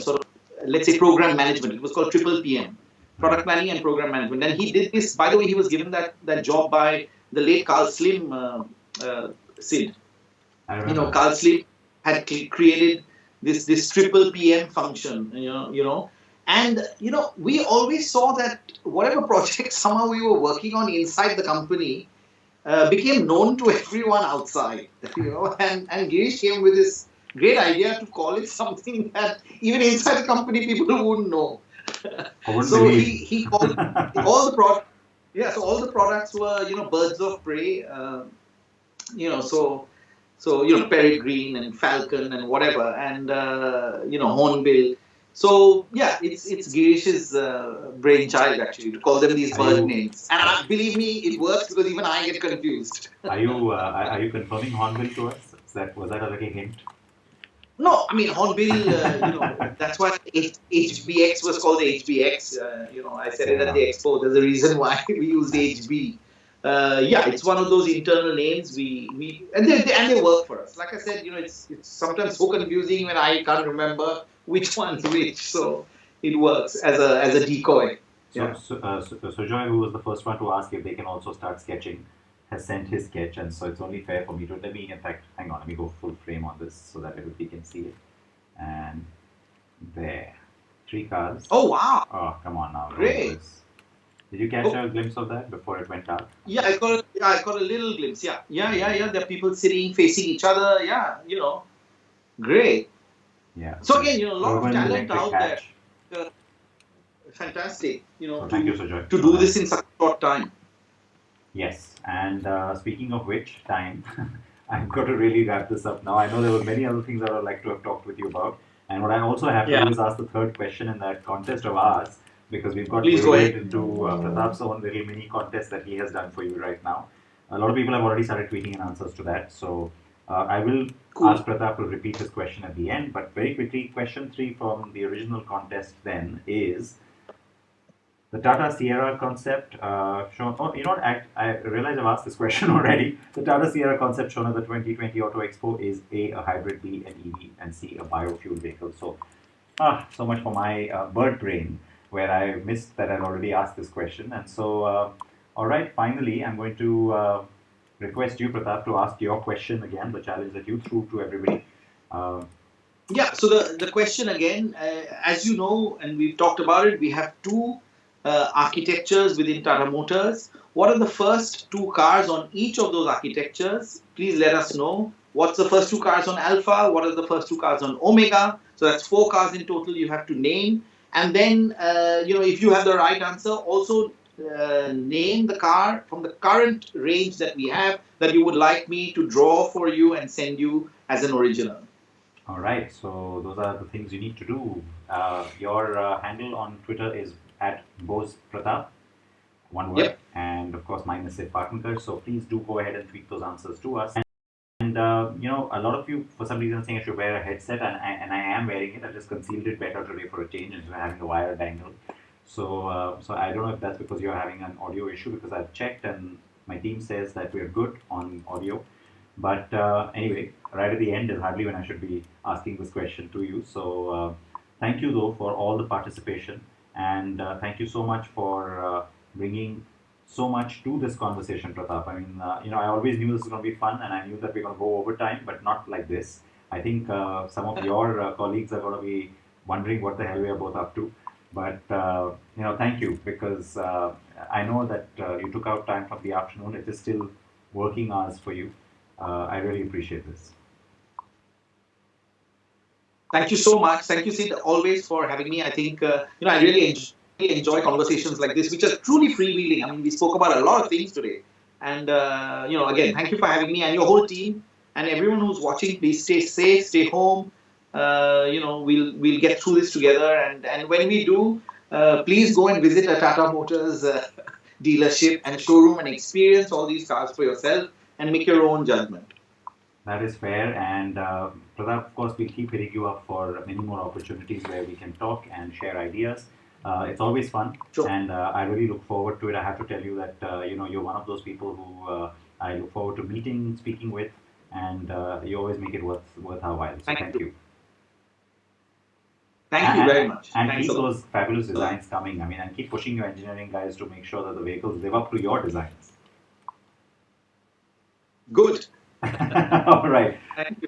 sort of, let's say, program management. It was called Triple PM, product planning and program management. And he did this. By the way, he was given that job by the late Carl Slim, Sid. Carl Slim had created this triple PM function, and we always saw that whatever project somehow we were working on inside the company became known to everyone outside, and Girish came with this great idea to call it something that even inside the company people wouldn't know. So he called all the products. Yeah, so all the products were birds of prey. So Peregrine and Falcon and whatever, and Hornbill. So yeah, it's Girish's brainchild actually to call them these bird names. And believe me, it works because even I get confused. Are you confirming Hornbill to us? Was that a little hint? No, I mean Hornbill. That's why HBX was called HBX. I said it at the expo. There's a reason why we used HB. It's one of those internal names and they work for us. Like I said, it's sometimes so confusing when I can't remember which one's which. So it works as a decoy. So Sujoy, who was the first one to ask if they can also start sketching, has sent his sketch, and so it's only fair for me to hang on, let me go full frame on this so that everybody can see it. And there, 3 cars. Oh wow! Oh, come on now. Great. Did you catch a glimpse of that before it went dark? Yeah, I got a little glimpse. Yeah. There are people sitting, facing each other. Yeah, great. Yeah. So again, a lot of talent out there. Fantastic. Thank you, Sujoy. To do this in such a short time. Yes, and speaking of which, time, I'm going to really wrap this up now. I know there were many other things that I'd like to have talked with you about, and what I also have to do is ask the third question in that contest of ours, because we've got into Pratap's own little mini contest that he has done for you right now. A lot of people have already started tweeting in answers to that, so I will ask Pratap to repeat his question at the end, but very quickly, question 3 from the original contest then is, the Tata Sierra concept shown. Oh, I realize I've asked this question already. The Tata Sierra concept shown at the 2020 Auto Expo is A, a hybrid, B, an EV, and C, a biofuel vehicle. So, so much for my bird brain, where I missed that I'd already asked this question. And so, all right, finally, I'm going to request you, Pratap, to ask your question again, the challenge that you threw to everybody. So the question again, as you know, and we've talked about it, we have 2 architectures within Tata Motors. what are the first two cars on each of those architectures? Please let us know. What's the first two cars on Alpha? What are the first two cars on Omega? So that's 4 cars in total you have to name. And then, if you have the right answer, also name the car from the current range that we have that you would like me to draw for you and send you as an original. All right, so those are the things you need to do. Your handle on Twitter is at Bose Pratap, one word, Yep. and of course mine is Sid Partner. So please do go ahead and tweet those answers to us. And a lot of you for some reason are saying I should wear a headset, and I am wearing it. I just concealed it better today for a change instead of having the wire dangle. So I don't know if that's because you're having an audio issue, because I've checked and my team says that we're good on audio. But anyway, right at the end is hardly when I should be asking this question to you. So thank you though for all the participation, and thank you so much for bringing so much to this conversation, Pratap. I mean, I always knew this was going to be fun, and I knew that we're going to go over time, but not like this. I think some of your colleagues are going to be wondering what the hell we are both up to. But thank you, because I know that you took out time from the afternoon. It is still working hours for you. I really appreciate this. Thank you so much. Thank you, Sid, always for having me. I think, I really enjoy conversations like this, which are truly freewheeling. I mean, we spoke about a lot of things today. And, again, thank you for having me and your whole team. And everyone who's watching, please stay safe, stay home. We'll get through this together. And when we do, please go and visit a Tata Motors dealership and showroom and experience all these cars for yourself and make your own judgment. That is fair, and Pratap, of course, we'll keep hitting you up for many more opportunities where we can talk and share ideas. It's always fun, Sure. And I really look forward to it. I have to tell you that you're one of those people who I look forward to meeting, speaking with, and you always make it worth our while. So thank you. Thank you very much. And Thanks keep a lot. those fabulous designs coming. I mean, and keep pushing your engineering guys to make sure that the vehicles live up to your designs. Good. All right. Thank you.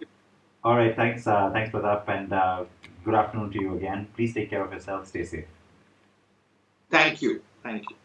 All right. Thanks, Pratap, and good afternoon to you again. Please take care of yourself. Stay safe. Thank you. Thank you.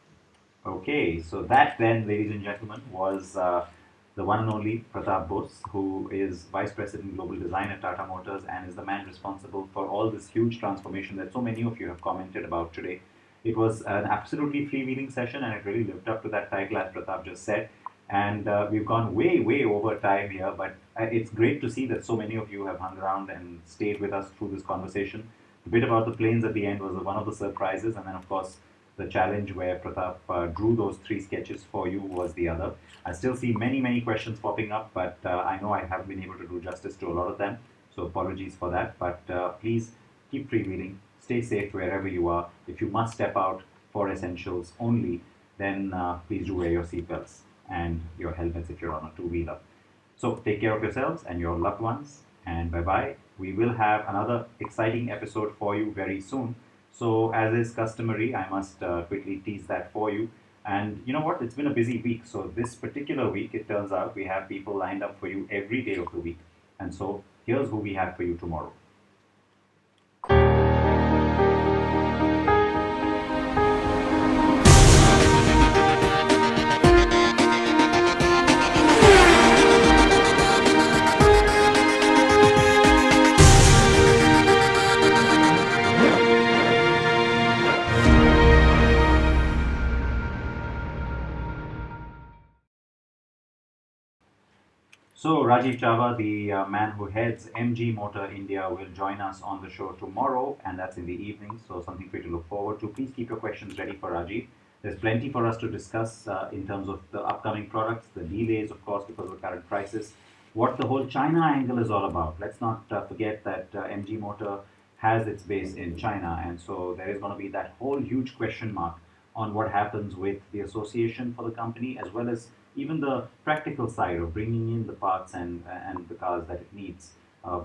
Okay, so that then, ladies and gentlemen, was the one and only Pratap Bose, who is Vice President Global Design at Tata Motors and is the man responsible for all this huge transformation that so many of you have commented about today. It was an absolutely freewheeling session, and it really lived up to that title, as Pratap just said. And we've gone way, way over time here, but it's great to see that so many of you have hung around and stayed with us through this conversation. The bit about the planes at the end was one of the surprises, and then, of course, the challenge where Pratap drew those 3 sketches for you was the other. I still see many, many questions popping up, but I know I haven't been able to do justice to a lot of them, so apologies for that. But please keep freewheeling, stay safe wherever you are. If you must step out for essentials only, then please do wear your seatbelts and your helmets if you're on a 2-wheeler. So take care of yourselves and your loved ones, and bye-bye. We will have another exciting episode for you very soon. So as is customary, I must quickly tease that for you. And you know what? It's been a busy week. So this particular week, it turns out we have people lined up for you every day of the week. And so here's who we have for you tomorrow. So Rajiv Chava, the man who heads MG Motor India, will join us on the show tomorrow, and that's in the evening, so something for you to look forward to. Please keep your questions ready for Rajiv. There's plenty for us to discuss in terms of the upcoming products, the delays, of course, because of the current crisis, what the whole China angle is all about. Let's not forget that MG Motor has its base in China, and so there is going to be that whole huge question mark on what happens with the association for the company, as well as even the practical side of bringing in the parts and the cars that it needs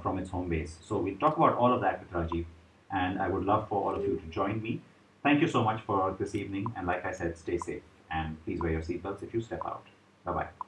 from its home base. So we'll talk about all of that with Rajiv, and I would love for all of you to join me. Thank you so much for this evening, and like I said, stay safe, and please wear your seatbelts if you step out. Bye-bye.